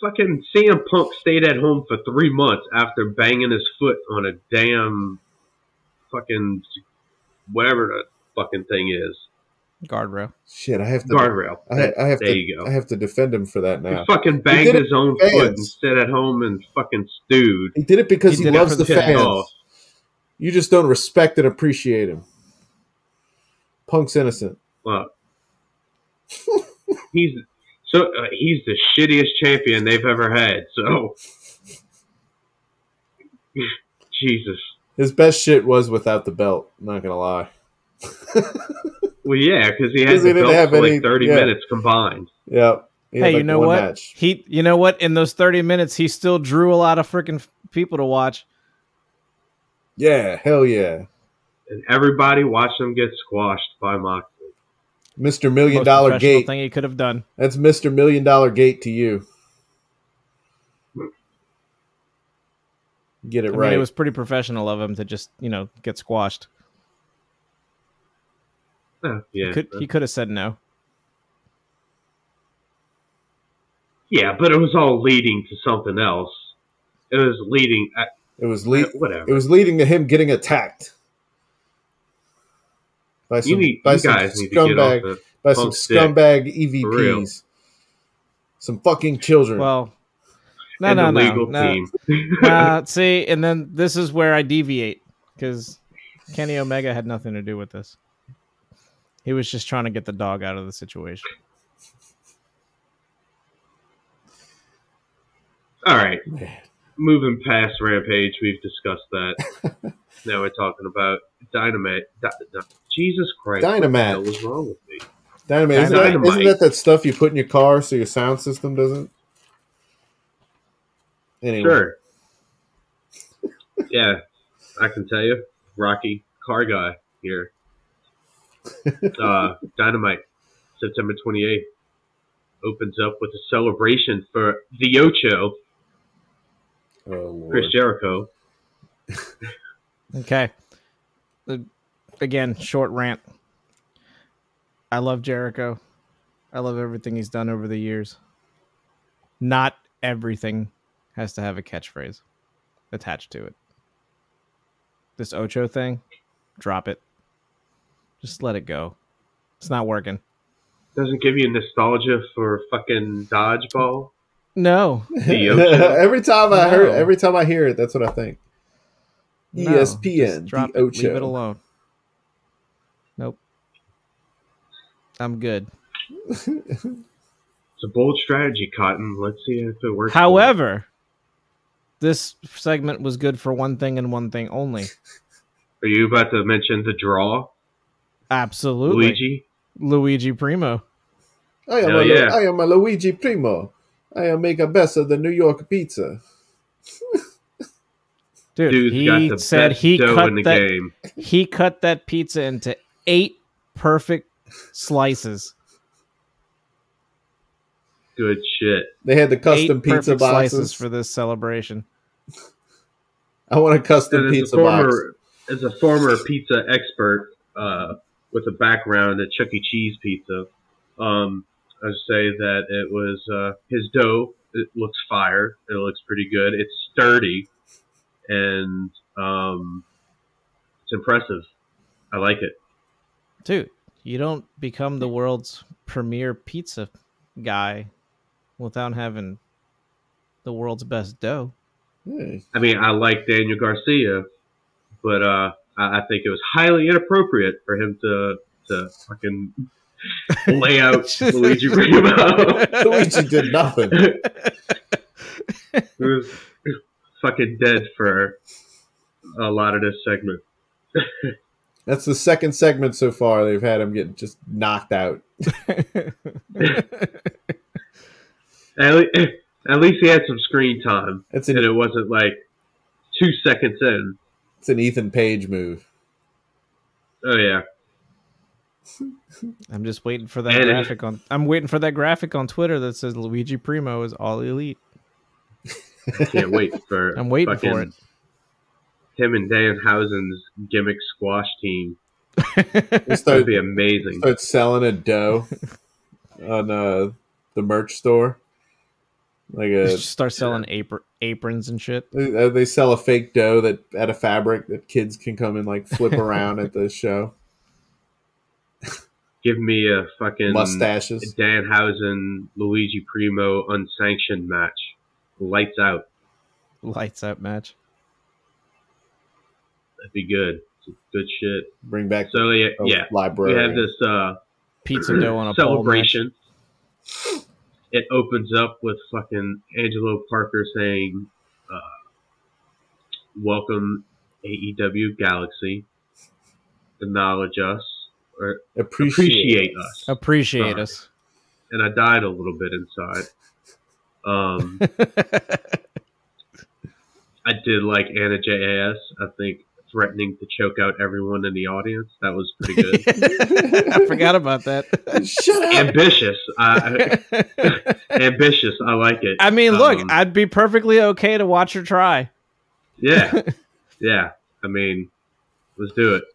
Fucking CM Punk stayed at home for 3 months after banging his foot on a damn fucking whatever the fucking thing is. Guardrail. Shit, I have to guardrail. I have there to. You go. I have to defend him for that now. He fucking banged his own foot and sat at home and fucking stewed. He did it because he loves the fans. Off. You just don't respect and appreciate him. Punk's innocent. Well, he's the shittiest champion they've ever had. So, Jesus. His best shit was without the belt. I'm not gonna lie. Well, yeah, because he had the belt for like 30 minutes combined. Yeah. Hey, you know what? Match. You know what? In those 30 minutes, he still drew a lot of freaking people to watch. Yeah, hell yeah. And everybody watched him get squashed by Moxley. Mr. $1 Million Gate. Thing he could have done. That's Mr. $1 Million Gate to you. Get it right. It was pretty professional of him to just, get squashed. Yeah, he could have said no. Yeah, but it was all leading to something else. It was leading. Whatever. It was leading to him getting attacked by some scumbag EVPs, some fucking children. Well, no. See, and then this is where I deviate because Kenny Omega had nothing to do with this. He was just trying to get the dog out of the situation. All right. Moving past Rampage, we've discussed that. Now we're talking about Dynamite. Jesus Christ. Dynamite. What the hell was wrong with me? Dynamite. Isn't that stuff you put in your car so your sound system doesn't? Anyway. Sure. Yeah, I can tell you. Rocky car guy here. Dynamite, September 28th, opens up with a celebration for the Ocho, Chris Jericho. Okay. Again, short rant. I love Jericho. I love everything he's done over the years. Not everything has to have a catchphrase attached to it. This Ocho thing, drop it. Just let it go. It's not working. Doesn't give you nostalgia for fucking dodgeball? No. every time I hear it, that's what I think. No, ESPN, drop the Ocho. Leave it alone. Nope. I'm good. It's a bold strategy, Cotton. Let's see if it works. However, this segment was good for one thing and one thing only. Are you about to mention the draw? Absolutely. Luigi Primo. I am a Luigi Primo. I am make a best of the New York pizza. Dude, he said he cut that pizza into 8 perfect slices. Good shit. They had the custom pizza boxes slices for this celebration. I want a custom pizza box. As a former pizza expert with a background at Chuck E. Cheese pizza, I would say that it was his dough. It looks fire. It looks pretty good. It's sturdy, and it's impressive. I like it. Dude, you don't become the world's premier pizza guy without having the world's best dough. I mean, I like Daniel Garcia, but I think it was highly inappropriate for him to fucking lay out Luigi Primo. Luigi did nothing. He was fucking dead for a lot of this segment. That's the second segment so far they've had him get just knocked out. At least he had some screen time. And it wasn't like 2 seconds in. It's an Ethan Page move. Oh yeah. I'm just waiting for that graphic on. I'm waiting for that graphic on Twitter that says Luigi Primo is all elite. I can't wait for. I'm waiting for it. Him and Danhausen's gimmick squash team. That would be amazing. Start selling a dough on the merch store. Start selling aprons and shit. They sell a fake dough that out of fabric that kids can come and like flip around at the show. Give me a fucking mustaches. Danhausen Luigi Primo unsanctioned match. Lights out. Lights out match. That'd be good. It's good shit. Bring back library. We have this pizza dough on a celebration. It opens up with fucking Angelo Parker saying, "Welcome AEW Galaxy. Acknowledge us or appreciate us. Appreciate us." And I died a little bit inside. I did like Anna JAS. I think threatening to choke out everyone in the audience. That was pretty good. I forgot about that. Shut up. Ambitious. Ambitious. I like it. I mean, look, I'd be perfectly okay to watch her try. Yeah. Yeah. I mean, let's do it.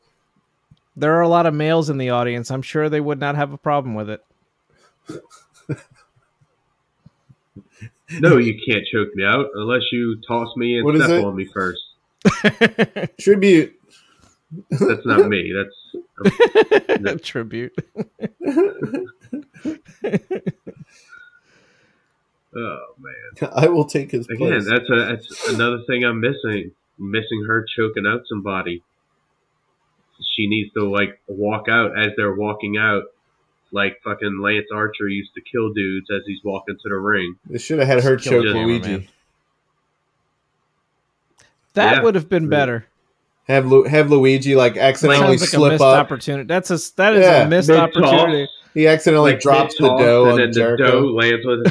There are a lot of males in the audience. I'm sure they would not have a problem with it. No, you can't choke me out unless you toss me and step on me first. Tribute. That's not me. That's tribute. Oh man! I will take his place. Again, that's another thing I'm missing. Missing her choking out somebody. She needs to like walk out as they're walking out, like fucking Lance Archer used to kill dudes as he's walking to the ring. They should have had her choke Luigi. That would have been better. Have Luigi like accidentally slip up. Opportunity. That is a missed opportunity. He accidentally drops the dough on Jericho. The dough lands on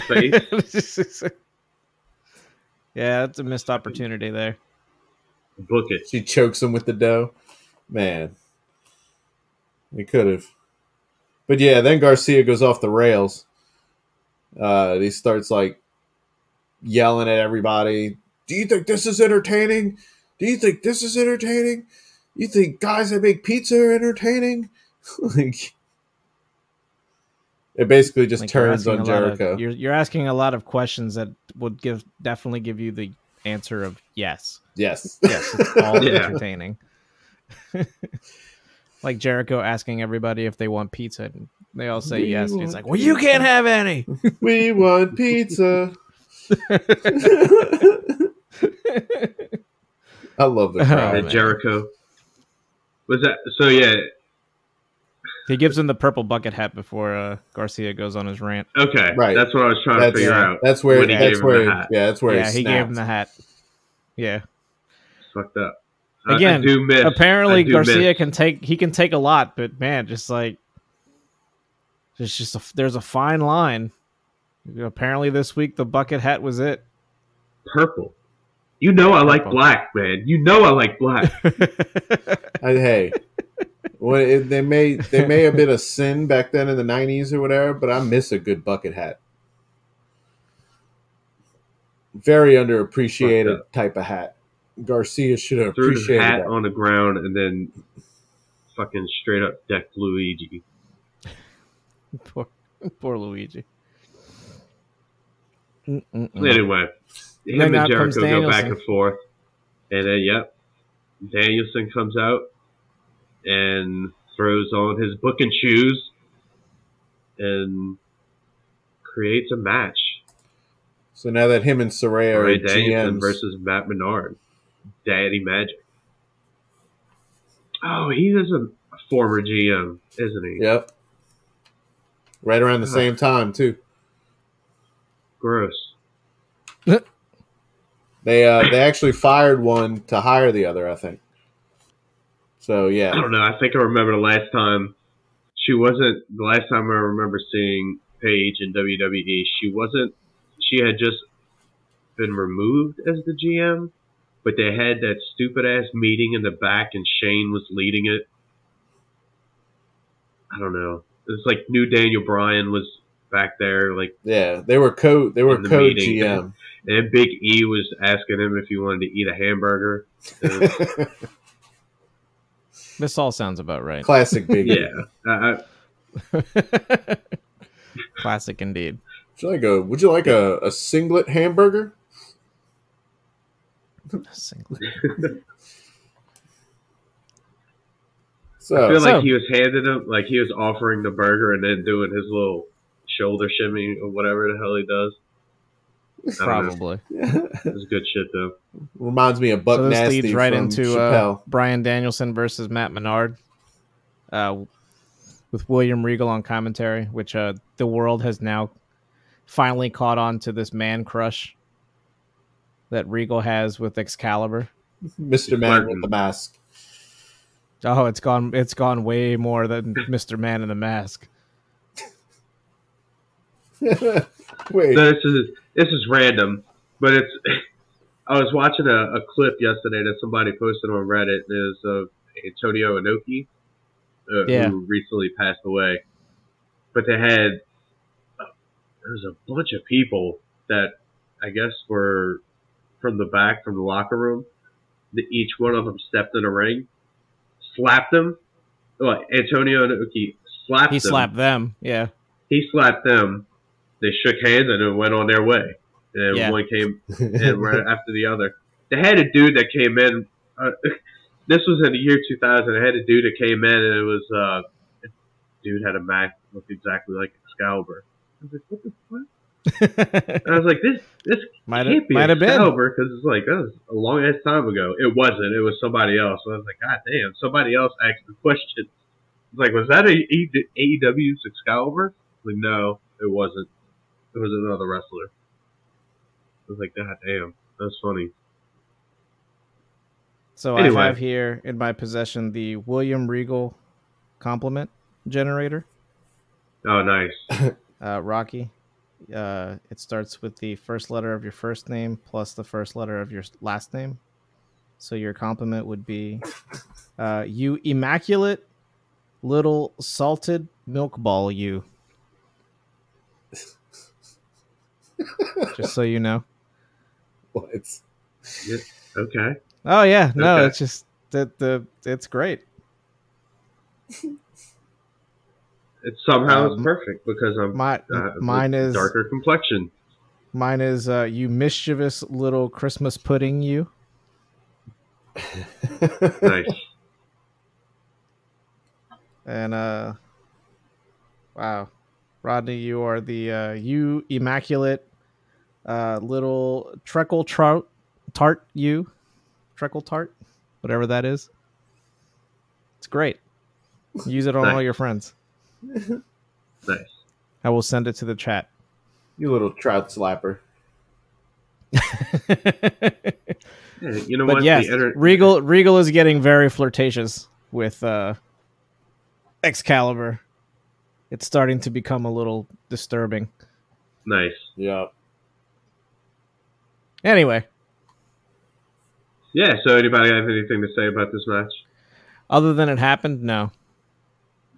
his face. Yeah, that's a missed opportunity there. Book it. She chokes him with the dough. Man, he could have. But yeah, then Garcia goes off the rails. He starts like yelling at everybody. Do you think this is entertaining? Do you think this is entertaining? You think guys that make pizza are entertaining? Like, it basically just turns on Jericho. You're asking a lot of questions that would definitely give you the answer of yes. Yes. Yes, it's all entertaining. Like Jericho asking everybody if they want pizza, and they all say yes. And he's like, "Well, you can't have any. We want pizza." I love the crowd. Jericho was that. So yeah, he gives him the purple bucket hat before Garcia goes on his rant. Okay, right. That's what I was trying to figure out. That's where. He gave him he gave him the hat. Yeah, fucked up. Again, apparently Garcia can take a lot, but man, just like there's a fine line. Apparently this week the bucket hat was it. Purple. You know I like black, man. You know I like black. Hey, well, they may have been a sin back then in the 90s or whatever, but I miss a good bucket hat. Very underappreciated type of hat. Garcia should have appreciated hat that. On the ground and then fucking straight up decked Luigi. Poor Luigi. Anyway, him and Jericho go back and forth, and then Danielson comes out and throws on his booking shoes and creates a match. So now that him and Saraya are Danielson GMs versus Matt Menard. Daddy Magic. Oh, he is a former GM, isn't he? Yep. Right around the same time, too. Gross. They actually fired one to hire the other, I think. So, yeah. I don't know. I think I remember the last time I remember seeing Paige in WWE, she had just been removed as the GM, but they had that stupid ass meeting in the back, and Shane was leading it. I don't know. It was like New Daniel Bryan was back there, like they were co meeting. GM, and Big E was asking him if he wanted to eat a hamburger. This all sounds about right. Classic Big E. Yeah. Classic indeed. Would you like a singlet hamburger? Singlet. So, I feel like he was handing him, like he was offering the burger and then doing his little shoulder shimmy or whatever the hell he does. Probably. It was good shit though. Reminds me of Buck So this Nasty leads right from into Chappelle. Bryan Danielson versus Matt Menard, with William Regal on commentary, which the world has now finally caught on to this man crush that Regal has with Excalibur. Mr. Man with the mask. Oh, it's gone way more than Mr. Man in the Mask. Wait. So this is random, but it's. I was watching a clip yesterday that somebody posted on Reddit. It was of Antonio Inoki, who recently passed away. But there was a bunch of people that I guess were from the back, from the locker room. That each one of them stepped in a ring, slapped them. Well, Antonio Inoki slapped them. He slapped them, yeah. He slapped them. They shook hands and then went on their way. And one came in right after the other. They had a dude that came in. This was in the year 2000. They had a dude that came in, and it was dude had a Mac looked exactly like Excalibur. I was like, what the fuck? And I was like, this can't be Excalibur because it's like that was a long ass time ago. It wasn't. It was somebody else. So I was like, God damn! Somebody else asked the question. It's like, was that AEW's Excalibur? Like, no, it wasn't. It was another wrestler. I was like, God damn, that's funny. So anyway. I have here in my possession the William Regal compliment generator. Oh, nice. Rocky. It starts with the first letter of your first name plus the first letter of your last name. So your compliment would be, you immaculate little salted milk ball, you. Just so you know. What? Yeah, okay. Oh yeah, no, okay. It's just it's great. It somehow is perfect because mine is darker complexion. Mine is you mischievous little Christmas pudding, you. Nice. And wow, Rodney, you are the you immaculate little treacle tart, you treacle tart, whatever that is. It's great. Use it on all your friends. Nice. I will send it to the chat. You little trout slapper. Yeah, you know but what? Yes, Regal is getting very flirtatious with Excalibur. It's starting to become a little disturbing. Nice. Yeah. Anyway. Yeah, so anybody have anything to say about this match? Other than it happened, no.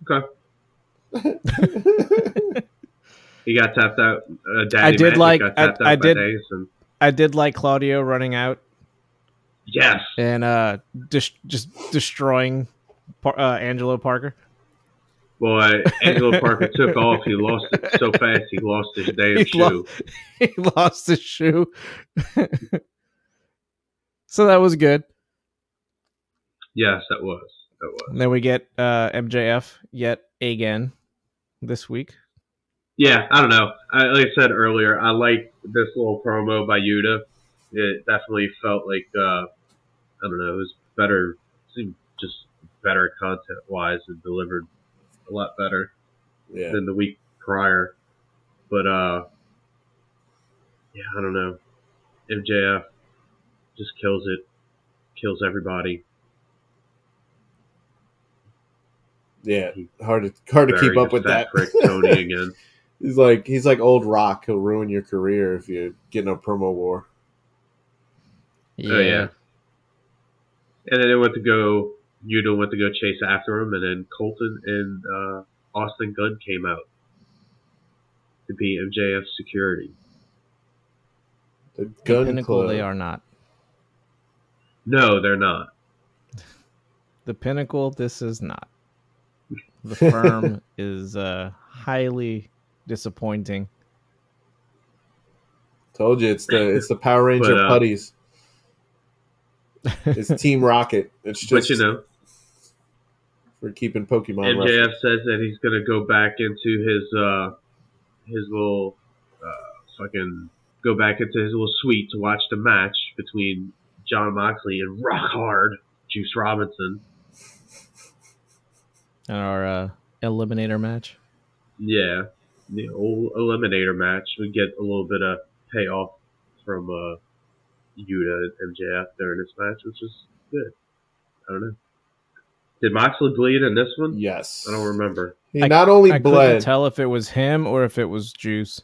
Okay. He got tapped out. I did like Claudio running out. Yes. And just destroying Angelo Parker. Boy, Angelo Parker took off. He lost it so fast. He lost his damn shoe. He lost his shoe. So that was good. Yes, that was. And then we get MJF yet again this week. Yeah, I don't know. Like I said earlier, I like this little promo by Yuta. It definitely felt like, I don't know, it was better, seemed just better content-wise and delivered a lot better than the week prior. But, yeah, I don't know. MJF just kills it. Kills everybody. Yeah, hard to keep up with that. Prick Tony again. He's like old Rock. He'll ruin your career if you get in a promo war. Yeah. Oh, yeah. And then Yuta went to go chase after him, and then Colton and Austin Gunn came out to be MJF's security. The Gun Pinnacle, Club. they are not. No, they're not. The Pinnacle, this is not. The Firm is highly disappointing. Told you it's the Power Ranger putties. It's Team Rocket. It's just but you know, for keeping Pokemon. MJF roughly. says that he's gonna go back into his little suite to watch the match between Jon Moxley and Rock Hard Juice Robinson. Our Eliminator match. Yeah, the old Eliminator match. We get a little bit of payoff from Yuta and MJF during this match, which is good. I don't know. Did Moxley bleed in this one? Yes. I don't remember. He not only I bled. couldn't tell if it was him or if it was Juice.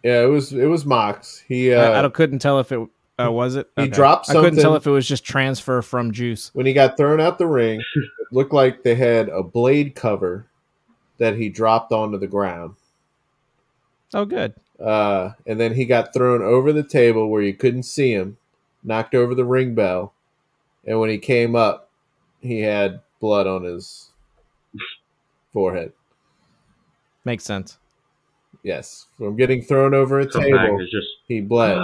Yeah, it was Mox. He I couldn't tell if it was it. He dropped something. I couldn't tell if it was just transfer from Juice. When he got thrown out the ring, it looked like they had a blade cover that he dropped onto the ground. Oh, good. And then he got thrown over the table where you couldn't see him, knocked over the ring bell, and when he came up, he had blood on his forehead. Makes sense. Yes, from getting thrown over a table, he bled.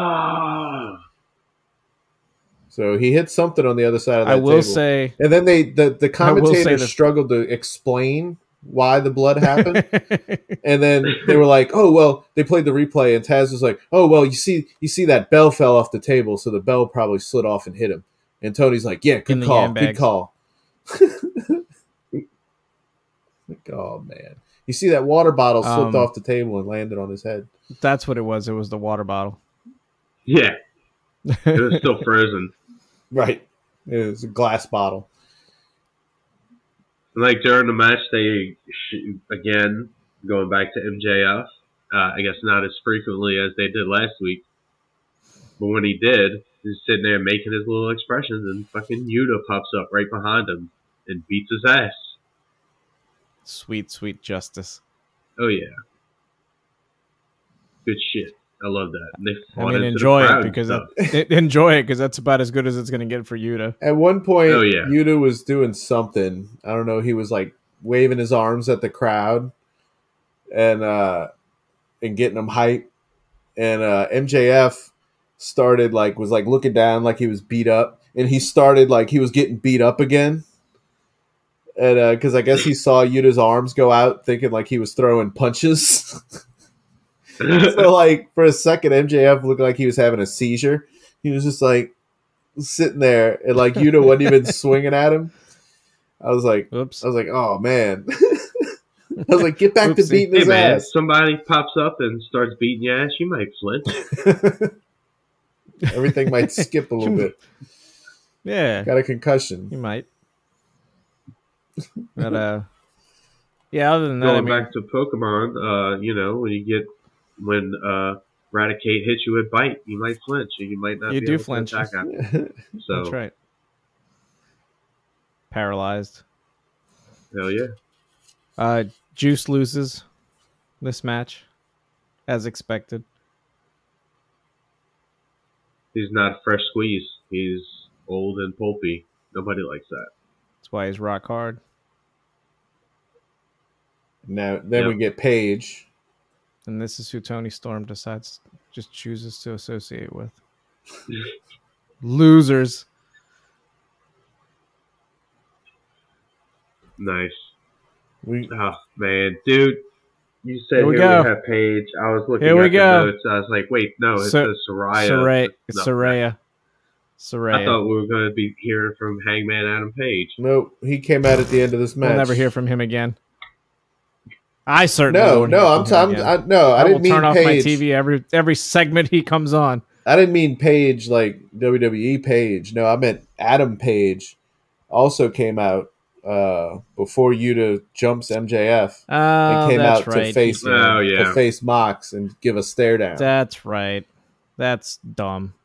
So he hit something on the other side of that table. I will say, and then the commentators struggled to explain why the blood happened, and then they were like, "Oh well," they played the replay, and Taz was like, "Oh well, you see that bell fell off the table, so the bell probably slid off and hit him." And Tony's like, "Yeah, good call." Oh man, you see that water bottle slipped off the table and landed on his head. That's what it was. It was the water bottle. Yeah, it was still frozen. Right, it was a glass bottle. Like during the match, they again going back to MJF. I guess not as frequently as they did last week, but when he did, he's sitting there making his little expressions, and fucking Yuta pops up right behind him and beats his ass. Sweet, sweet justice. Oh yeah, good shit. I love that. And they enjoy it because that's about as good as it's going to get for Yuta. At one point, Yuta was doing something. I don't know. He was like waving his arms at the crowd and getting them hype. And MJF started was looking down like he was beat up, and he started like he was getting beat up again. And because I guess he saw Yuta's arms go out, thinking like he was throwing punches. So, like, for a second, MJF looked like he was having a seizure. He was just, like, sitting there, and, like, Yuta wasn't even swinging at him. I was like, oops. I was like, oh, man. I was like, get back to beating his ass. If somebody pops up and starts beating your ass, you might flinch. Everything might skip a little bit. Yeah. Got a concussion. You might. But, yeah, other than that, Going back to Pokemon, when Raticate hits you with Bite, you might flinch, or you might not. You be do able flinch. To attack after. So that's right. Paralyzed. Hell yeah. Juice loses this match, as expected. He's not a fresh squeeze. He's old and pulpy. Nobody likes that. That's why he's rock hard. Now, then we get Paige. And this is who Tony Storm just chooses to associate with. Losers. Nice. Oh, man. Dude, you said here we have Paige. I was looking at the notes. I was like, wait, no, it says Saraya. Saraya. I thought we were going to be hearing from Hangman Adam Page. Nope, he came out at the end of this match. We'll never hear from him again. I certainly I didn't mean turn off Paige. my TV every segment he comes on. I didn't mean Paige like WWE Page. No, I meant Adam Page. Also came out before Yuta jumps MJF and came out to face to face Mox and give a stare down. That's right. That's dumb.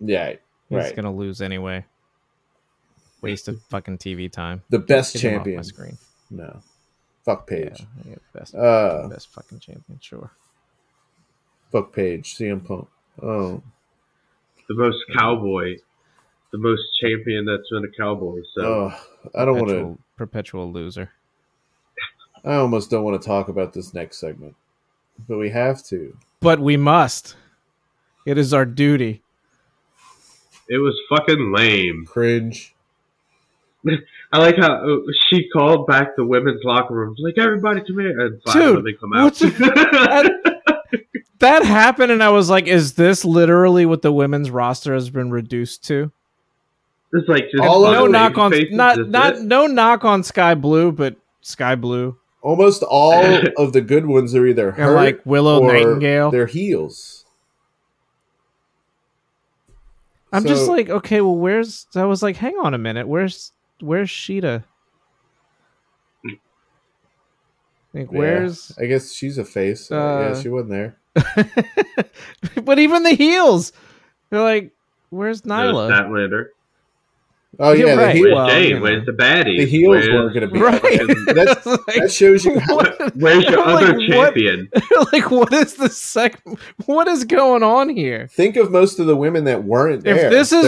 Yeah, He's gonna lose anyway. Waste of fucking TV time. The best Get him off champion. my screen. No. Fuck Page. Yeah, best fucking champion, sure. Fuck Page. CM Punk. Oh. The most cowboy. The most champion that's been a cowboy. So I don't want to. Perpetual loser. I almost don't want to talk about this next segment, but we have to. But we must. It is our duty. It was fucking lame. Cringe. I like how she called back the women's locker room. Like, everybody come here. And finally they come out. That happened, and I was like, is this literally what the women's roster has been reduced to? It's like no knock on Sky Blue, but Sky Blue. Almost all of the good ones are either hurt like Willow or Nightingale. They're heels. I'm just like, okay, well, I was like, hang on a minute, where's Sheeta? Like, where's? I guess she's a face. Yeah, she wasn't there. But even the heels, they're like, where's Nyla? Statlander. Oh yeah, right. the heel. Where's the baddie? The heels weren't going to be right. That shows you how. Where's your other champion? Like, what is the what is going on here? Think of most of the women that weren't there. If this is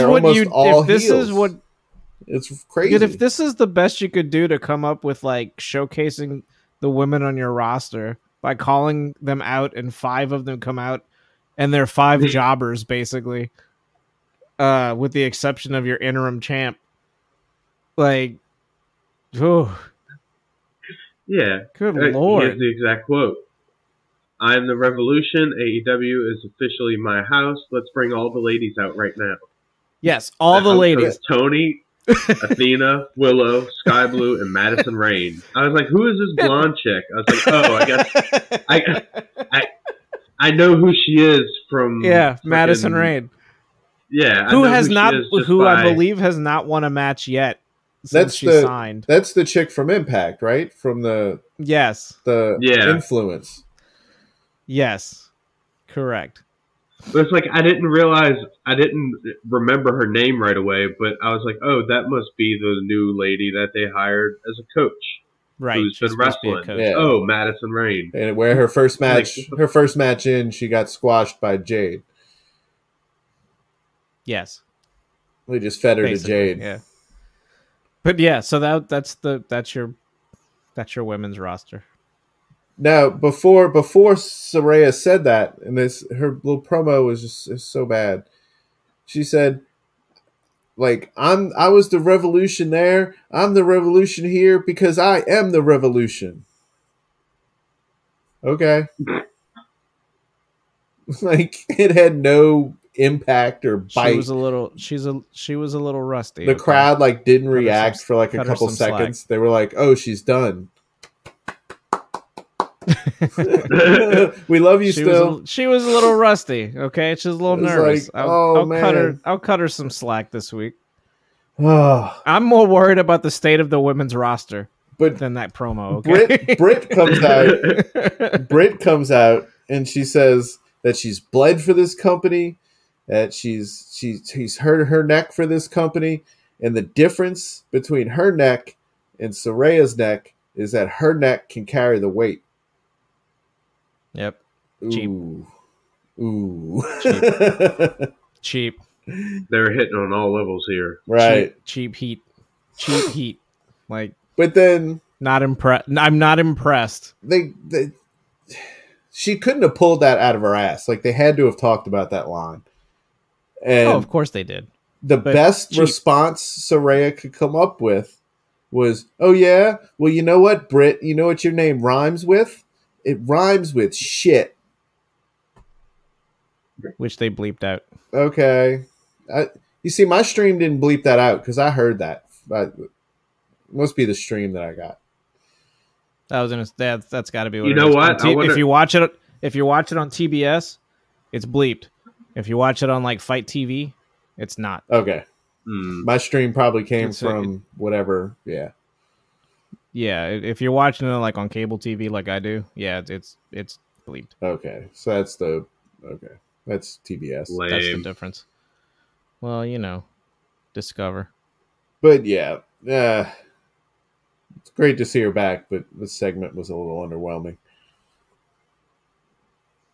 it's crazy. If this is the best you could do to come up with like showcasing the women on your roster by calling them out, and 5 of them come out, and they're 5 jobbers basically. With the exception of your interim champ. Like, oh. Yeah. Good Lord. Here's the exact quote. I'm the revolution. AEW is officially my house. Let's bring all the ladies out right now. Yes, all the ladies. Tony, Athena, Willow, Sky Blue, and Madison Rain. I was like, who is this blonde chick? I was like, oh, I guess I know who she is from. Yeah, Madison Rain. Yeah, who I believe has not won a match yet since she signed. That's the chick from Impact, right? From the Influence. Yes, correct. But it's like I didn't remember her name right away, but I was like, oh, that must be the new lady that they hired as a coach, right? Who's been wrestling. Yeah. Oh, Madison Rain, and where her first match in, she got squashed by Jade. Yes. We just fed her to Jade. Yeah. But yeah, so that's your women's roster. Now, before Saraya said that, and her little promo was just so bad. She said, like, I was the revolution there, I'm the revolution here because I am the revolution. Okay. Like, it had no impact or bite. She was a little rusty. The crowd like didn't react for like a couple seconds. They were like, "Oh, she's done." We love you still. She was a little rusty. Okay, she's a little nervous. Like, I'll cut her some slack this week. I'm more worried about the state of the women's roster than that promo. Okay? Britt comes out. Britt comes out and she says that she's bled for this company. That he's hurt her neck for this company, and the difference between her neck and Saraya's neck is that her neck can carry the weight. Yep. Ooh. Cheap. They're hitting on all levels here. Right. Cheap heat. Like, but then not impressed. I'm not impressed. She couldn't have pulled that out of her ass. Like, they had to have talked about that line. And of course they did. The best response Saraya could come up with was, "Oh yeah, well, you know what, Britt? You know what your name rhymes with? It rhymes with shit." Which they bleeped out. Okay, you see, my stream didn't bleep that out because I heard that. It must be the stream that I got. That's got to be what. You know what? If you watch it on TBS, it's bleeped. If you watch it on like Fight TV, it's not. Okay. My stream probably came from whatever. Yeah. Yeah. If you're watching it like on cable TV, like I do, yeah, it's bleeped. Okay, so that's TBS. Lame. That's the difference. Well, Discover. But yeah, it's great to see her back, but this segment was a little underwhelming.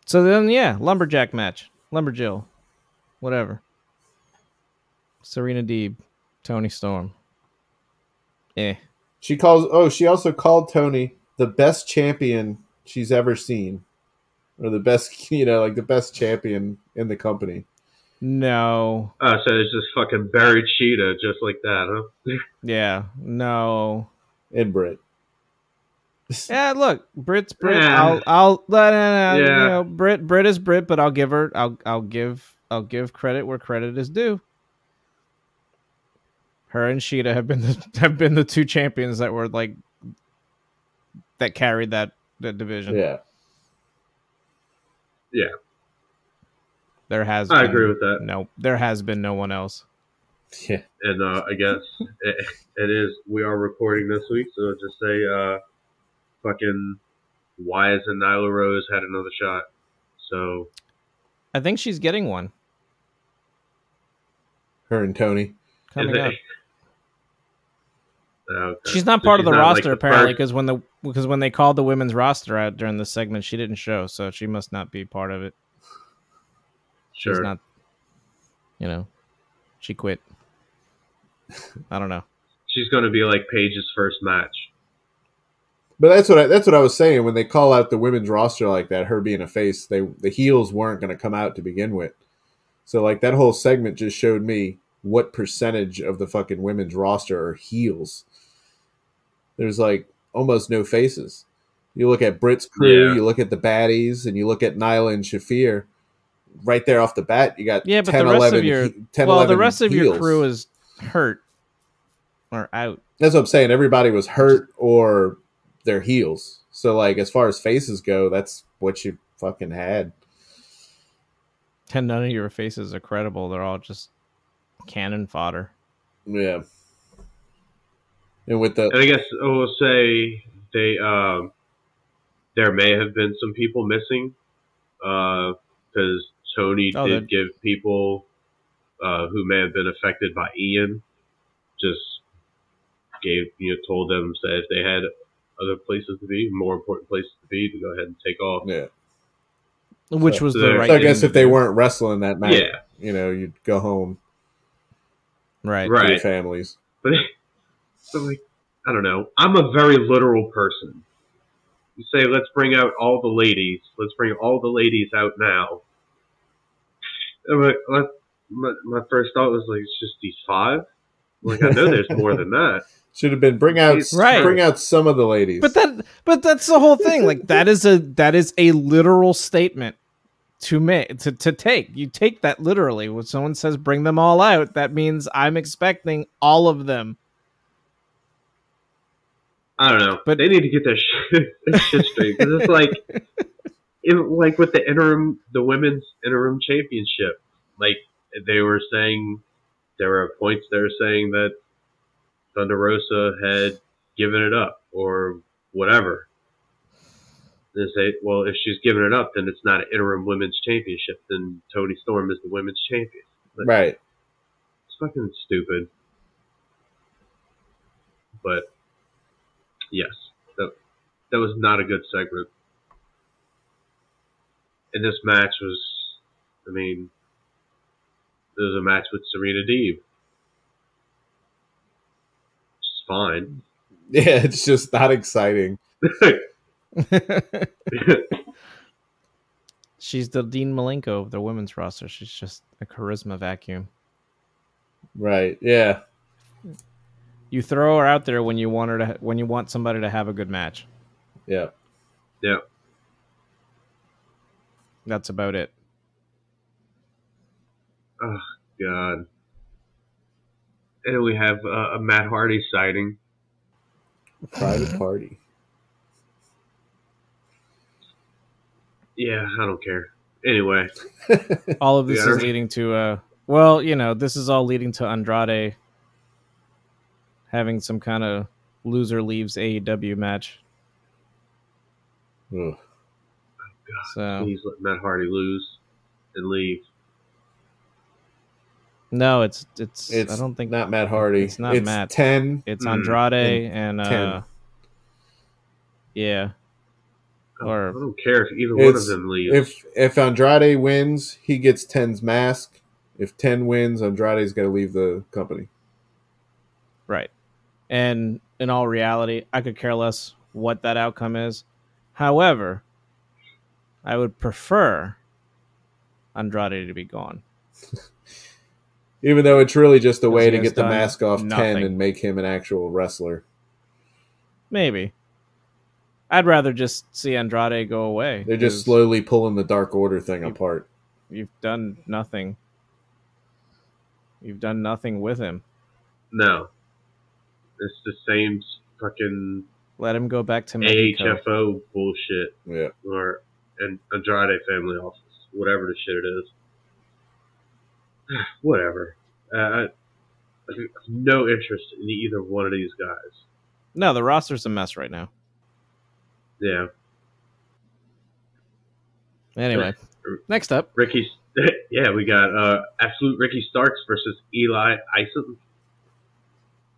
So then, yeah, lumberjack match, lumberjill, whatever. Serena Deeb, Tony Storm. She also called Tony the best champion she's ever seen, or the best, like the best champion in the company. No. Oh, so it's just fucking buried Cheetah just like that, huh? Yeah, no. And Britt. Yeah, look, Britt's Britt. Yeah. No, Britt is Britt, but I'll give credit where credit is due. Her and Sheeta have been the two champions that were like that carried that division. Yeah. Yeah. I agree with that. No, there has been no one else. Yeah. And I guess it is. We are recording this week, so just say, fucking, why hasn't Nyla Rose had another shot? So, I think she's getting one. Her and Tony coming up. Okay. She's not part of the roster like apparently, because when they called the women's roster out during the segment, she didn't show, so she must not be part of it. Sure. She's not. She quit. I don't know. She's going to be like Paige's first match. But that's what I was saying when they call out the women's roster like that. Her being a face, the heels weren't going to come out to begin with. So like that whole segment just showed me what percentage of the fucking women's roster are heels. There's like almost no faces. You look at Britt's crew, you look at the baddies, and you look at Nyla and Shafir. Right there off the bat, you got but 10, the rest 11, of your 10, 11 the rest of heels. your crew is hurt or out. That's what I'm saying. Everybody was hurt or they're heels. So like as far as faces go, that's what you fucking had. And none of your faces are credible. They're all just cannon fodder. Yeah. And with the, and I guess I will say they there may have been some people missing because Tony did give people who may have been affected by Ian, just told them that if they had other places to be, more important places to be, to go ahead and take off. Yeah. Which was the right thing. I guess if they weren't wrestling that night, you'd go home. Right. To your families. But so like, I don't know. I'm a very literal person. You say, let's bring out all the ladies. Let's bring all the ladies out now. And my first thought was like, it's just these 5. Like, I know there's more than that. Should have been bring out some of the ladies. But that's the whole thing. Like that is a literal statement to make to take. You take that literally. When someone says bring them all out, that means I'm expecting all of them. I don't know, but they need to get their shit straight, because it's like, like with the women's interim championship, like they were saying, there were points they were saying that Thunder Rosa had given it up or whatever. They say, well, if she's given it up, then it's not an interim women's championship. Then Toni Storm is the women's champion. Like, right? It's fucking stupid. But yes, that was not a good segment. And this match was, I mean, there was a match with Serena Deeb. Which is fine. Yeah, it's just not exciting. She's the Dean Malenko of the women's roster. She's just a charisma vacuum. Right, yeah. You throw her out there when you want somebody to have a good match. Yeah. Yeah. That's about it. Oh, God. And we have a Matt Hardy sighting. Private party. Yeah, I don't care. Anyway. All of this is leading to, this is all leading to Andrade having some kind of loser leaves AEW match. Ugh. Oh, God. So please let Matt Hardy lose and leave. No, it's. I don't think not Matt Hardy. It's not Matt. 10. It's Andrade and 10. Yeah. I don't care if either one of them leaves. If Andrade wins, he gets 10's mask. If 10 wins, Andrade's got to leave the company. Right. And in all reality, I could care less what that outcome is. However, I would prefer Andrade to be gone. Even though it's really just a way to get the done mask off nothing. 10 and make him an actual wrestler. Maybe. I'd rather just see Andrade go away. They're just slowly pulling the Dark Order thing apart. You've done nothing. You've done nothing with him. No. It's the same fucking Let him go back to Mexico. AHFO bullshit. Yeah. Or an Andrade family office. Whatever the shit it is. Whatever. I have no interest in either one of these guys. No, the roster's a mess right now. Yeah. Anyway, next up. We got Absolute Ricky Starks versus Eli Isom.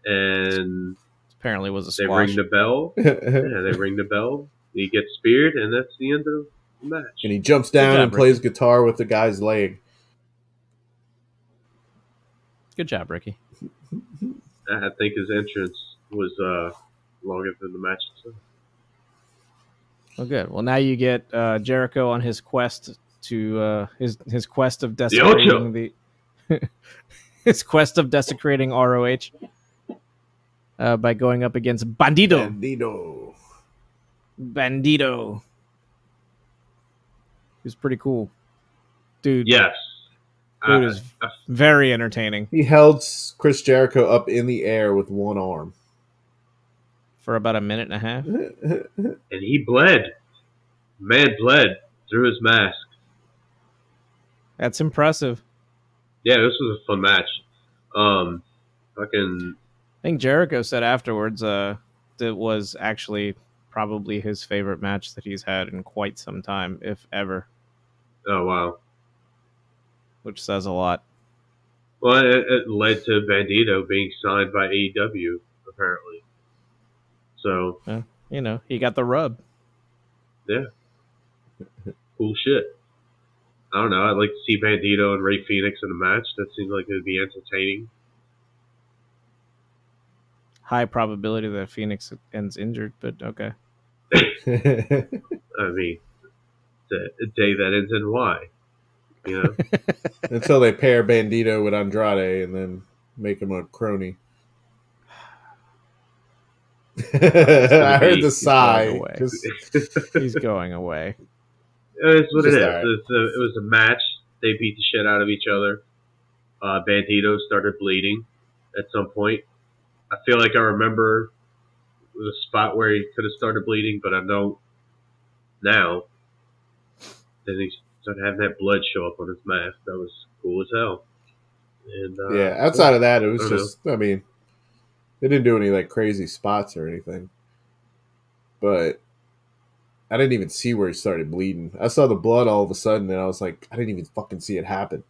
And apparently was a they squash. ring the bell. They ring the bell. He gets speared, and that's the end of the match. And he jumps down and plays guitar with the guy's leg. Good job, Ricky. I think his entrance was longer than the match itself. Well, good. Well, now you get Jericho on his quest to his quest of desecrating his quest of desecrating ROH by going up against Bandito. Who's pretty cool, dude. Yes, dude is very entertaining. He held Chris Jericho up in the air with one arm for about a minute and a half. And he bled. Man bled through his mask. That's impressive. Yeah, this was a fun match. I think Jericho said afterwards that was actually probably his favorite match that he's had in quite some time, if ever. Oh, wow. Which says a lot. Well, it led to Bandito being signed by AEW, apparently. So, he got the rub. Yeah. Cool shit. I don't know. I'd like to see Bandito and Rey Fenix in a match. That seems like it would be entertaining. High probability that Phoenix ends injured, but okay. I mean, it's a day that ends in Y. You know? Until they pair Bandito with Andrade and then make him a crony. I heard the sigh. He's going away. It's what it is. Right. It was a match. They beat the shit out of each other. Bandito started bleeding at some point. I feel like I remember the spot where he could have started bleeding, but I know now. Then he started having that blood show up on his mask. That was cool as hell. And, outside of that, it was just, I mean, they didn't do any like crazy spots or anything. But I didn't even see where he started bleeding. I saw the blood all of a sudden, and I was like, I didn't even fucking see it happen.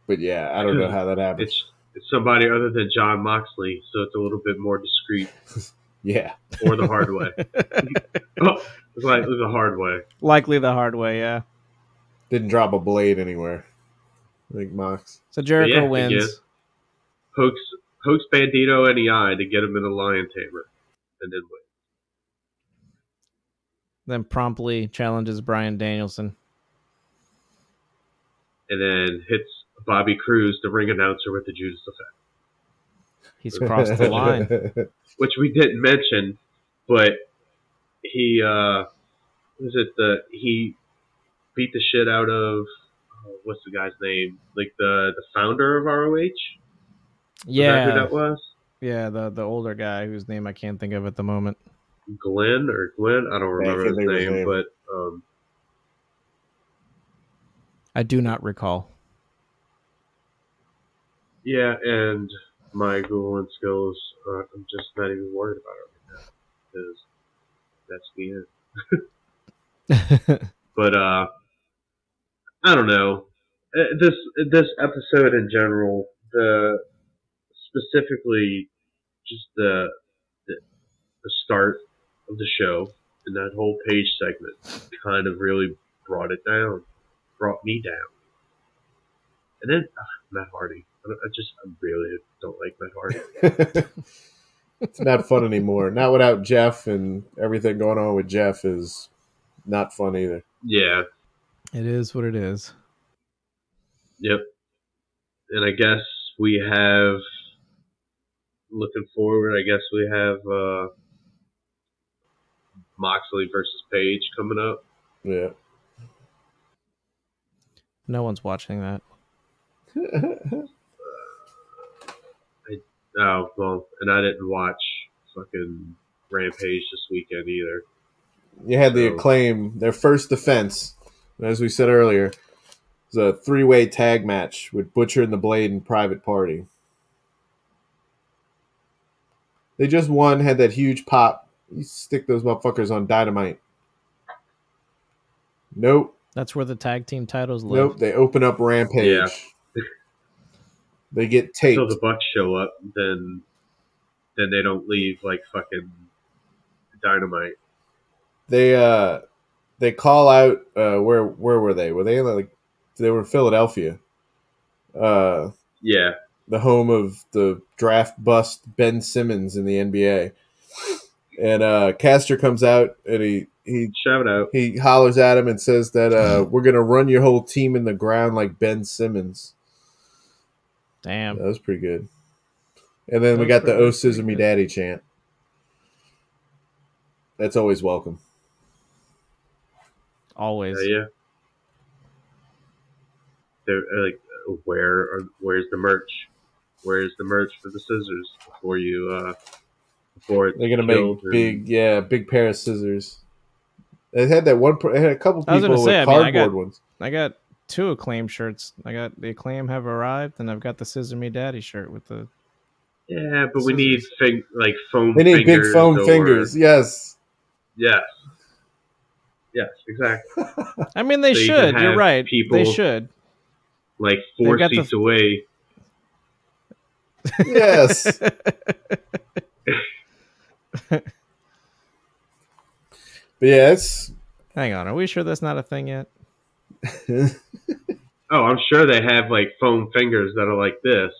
But yeah, I don't know how that happened. It's somebody other than John Moxley, so it's a little bit more discreet. Yeah. Or the hard way. It's likely the hard way. Likely the hard way, yeah. Didn't drop a blade anywhere. I think Mox. So Jericho wins. Again, pokes Bandito in the eye to get him in a lion tamer. And then wins. Then promptly challenges Bryan Danielson. And then hits Bobby Cruz, the ring announcer, with the Judas effect. He's crossed the line. Which we didn't mention, but he he beat the shit out of what's the guy's name? Like the founder of ROH? Yeah. Who that was? Yeah, the older guy whose name I can't think of at the moment. Glenn? I don't remember his name, but I do not recall. Yeah, and my Googling skills, I'm just not even worried about it right now, because that's the end. But I don't know. This episode in general, the specifically just the start of the show and that whole page segment kind of really brought me down. And then Matt Hardy. I really don't like Matt Hardy. It's not fun anymore. Not without Jeff, and everything going on with Jeff is not fun either. Yeah. It is what it is. Yep. And I guess we have, looking forward, I guess we have Moxley versus Page coming up. Yeah. No one's watching that. Oh, well, and I didn't watch fucking Rampage this weekend either. You had the Acclaim, their first defense, as we said earlier, it was a 3-way tag match with Butcher and the Blade and Private Party. They just won, had that huge pop. You stick those motherfuckers on Dynamite. Nope. That's where the tag team titles live. Nope. They open up Rampage. Yeah. They get taped. Until the Bucks show up, then they don't leave like fucking Dynamite. They call out where were they? Were they they were in Philadelphia? Yeah. The home of the draft bust Ben Simmons in the NBA. And Caster comes out and he shout out. He hollers at him and says that we're gonna run your whole team in the ground like Ben Simmons. Damn. That was pretty good. And then we got the "Oh Scissor Me Daddy" chant. That's always welcome. Always. Yeah. They're like, where's the merch? Where's the merch for the scissors before they're gonna make big pair of scissors. They had that one. They had a couple people with cardboard ones. I got 2 Acclaim shirts. I got the Acclaim have arrived, and I've got the Scissor Me Daddy shirt with the. Yeah, but we need foam. They need big foam fingers. Yes. Yes. Yes, exactly. I mean, they should. You're right. They should. Like 4 seats away. Yes. But yeah, it's. Hang on. Are we sure that's not a thing yet? Oh, I'm sure they have like foam fingers that are like this.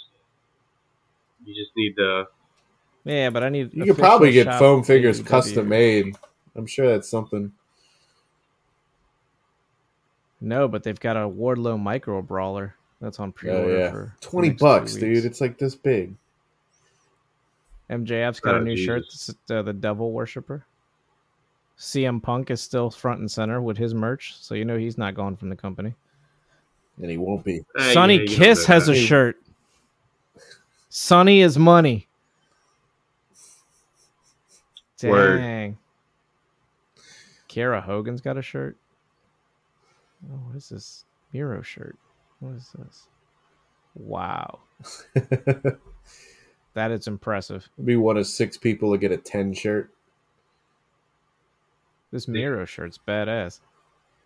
You just need to. Yeah, but I need. You could probably get foam fingers custom made. I'm sure that's something. No, but they've got a Wardlow micro brawler that's on pre-order for $20, dude. It's like this big. MJF's got a new shirt. The Devil Worshipper. CM Punk is still front and center with his merch, so you know he's not gone from the company. And he won't be. Sonny Kiss has a shirt. Sonny is money. Dang. Word. Kiera Hogan's got a shirt. Oh, what is this? Miro shirt. What is this? Wow. That is impressive. Be one of 6 people to get a 10 shirt. This Miro shirt's badass.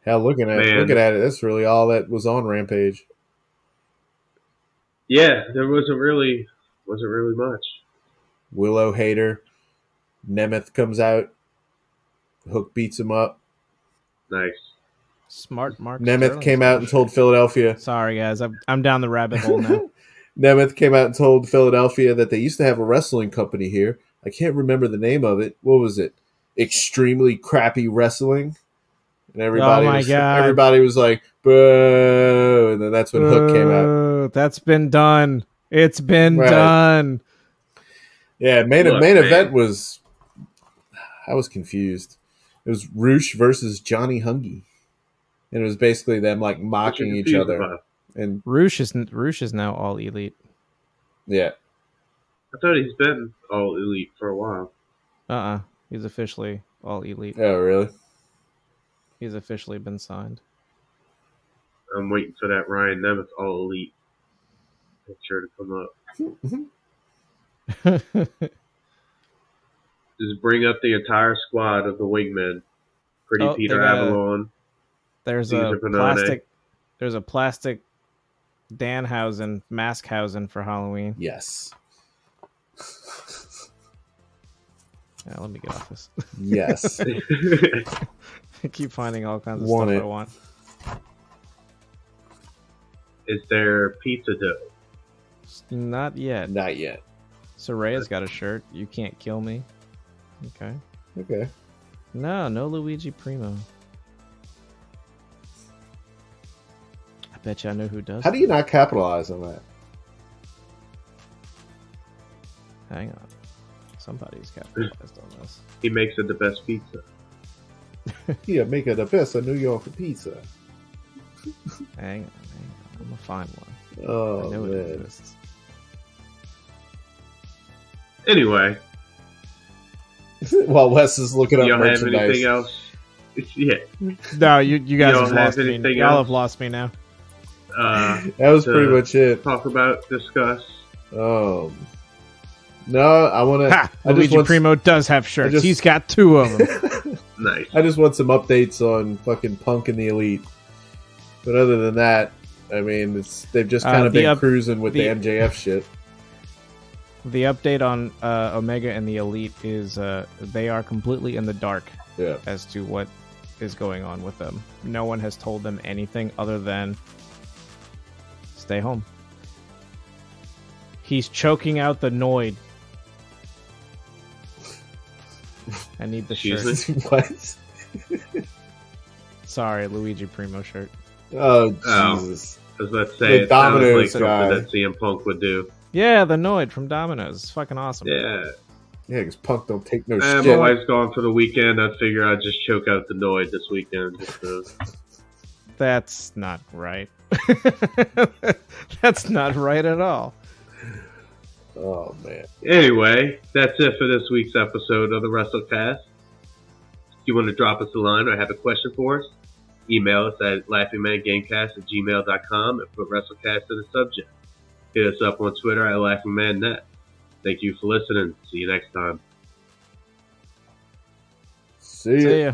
Hell, looking at it, that's really all that was on Rampage. Yeah, there wasn't really much. Willow Hater, Nemeth comes out, Hook beats him up. Nice. Smart Mark. Nemeth came out and told Philadelphia. Sorry, guys, I'm down the rabbit hole now. Nemeth came out and told Philadelphia that they used to have a wrestling company here. I can't remember the name of it. What was it? Extremely Crappy Wrestling. And everybody was like, boo. And then that's when Hook came out. That's been done. It's been done. Yeah, main event was, I was confused. It was Roosh versus Johnny Hungy. And it was basically them like mocking each other. About? And Roosh is now All Elite. Yeah. I thought he's been All Elite for a while. He's officially All Elite. Oh, really? He's officially been signed. I'm waiting for that Ryan Nemeth All Elite picture to come up. Just bring up the entire squad of the Wingmen. Pretty Peter Avalon. There's There's a plastic Danhausen, Maskhausen for Halloween. Yes. Yeah, let me get off this. Yes. I keep finding all kinds of stuff I want. Is there pizza dough? Not yet. Not yet. Soraya's got a shirt. You can't kill me. Okay. Okay. No Luigi Primo. I bet you I know who does. How do you not capitalize on that? Hang on. Somebody's capitalized on this. He makes it the best pizza. Yeah, make it the best of New York pizza. Hang on. I'm gonna find one. Oh, I know man. it exists. Anyway, While Wes is looking up y'all have merchandise. anything else? Yeah. No, you guys Y'all have have lost me. anything Y'all else? have lost me now. That was pretty much it. Talk about, discuss. No, I want to. Ha! Luigi Primo does have shirts. He's got 2 of them. Nice. I just want some updates on fucking Punk and the Elite. But other than that, I mean, they've just kind of been cruising with the MJF shit. The update on Omega and the Elite is they are completely in the dark as to what is going on with them. No one has told them anything other than stay home. He's choking out the Noid. I need the shirt. What? Sorry, Luigi Primo shirt. Oh, Jesus. I was about to say, The it sounds like Domino's something guy. that CM Punk would do. Yeah, the Noid from Domino's. It's fucking awesome. Yeah. Yeah, because Punk don't take no My shit. wife's gone for the weekend. I'd figure I'd just choke out the Noid this weekend. Just to... That's not right. That's not right at all. Oh, man. Anyway, that's it for this week's episode of the Wrestlecast. If you want to drop us a line or have a question for us, email us at laughingmangamecast@gmail.com and put Wrestlecast in the subject. Hit us up on Twitter at LaughingManNet. Thank you for listening. See you next time. See ya. See ya.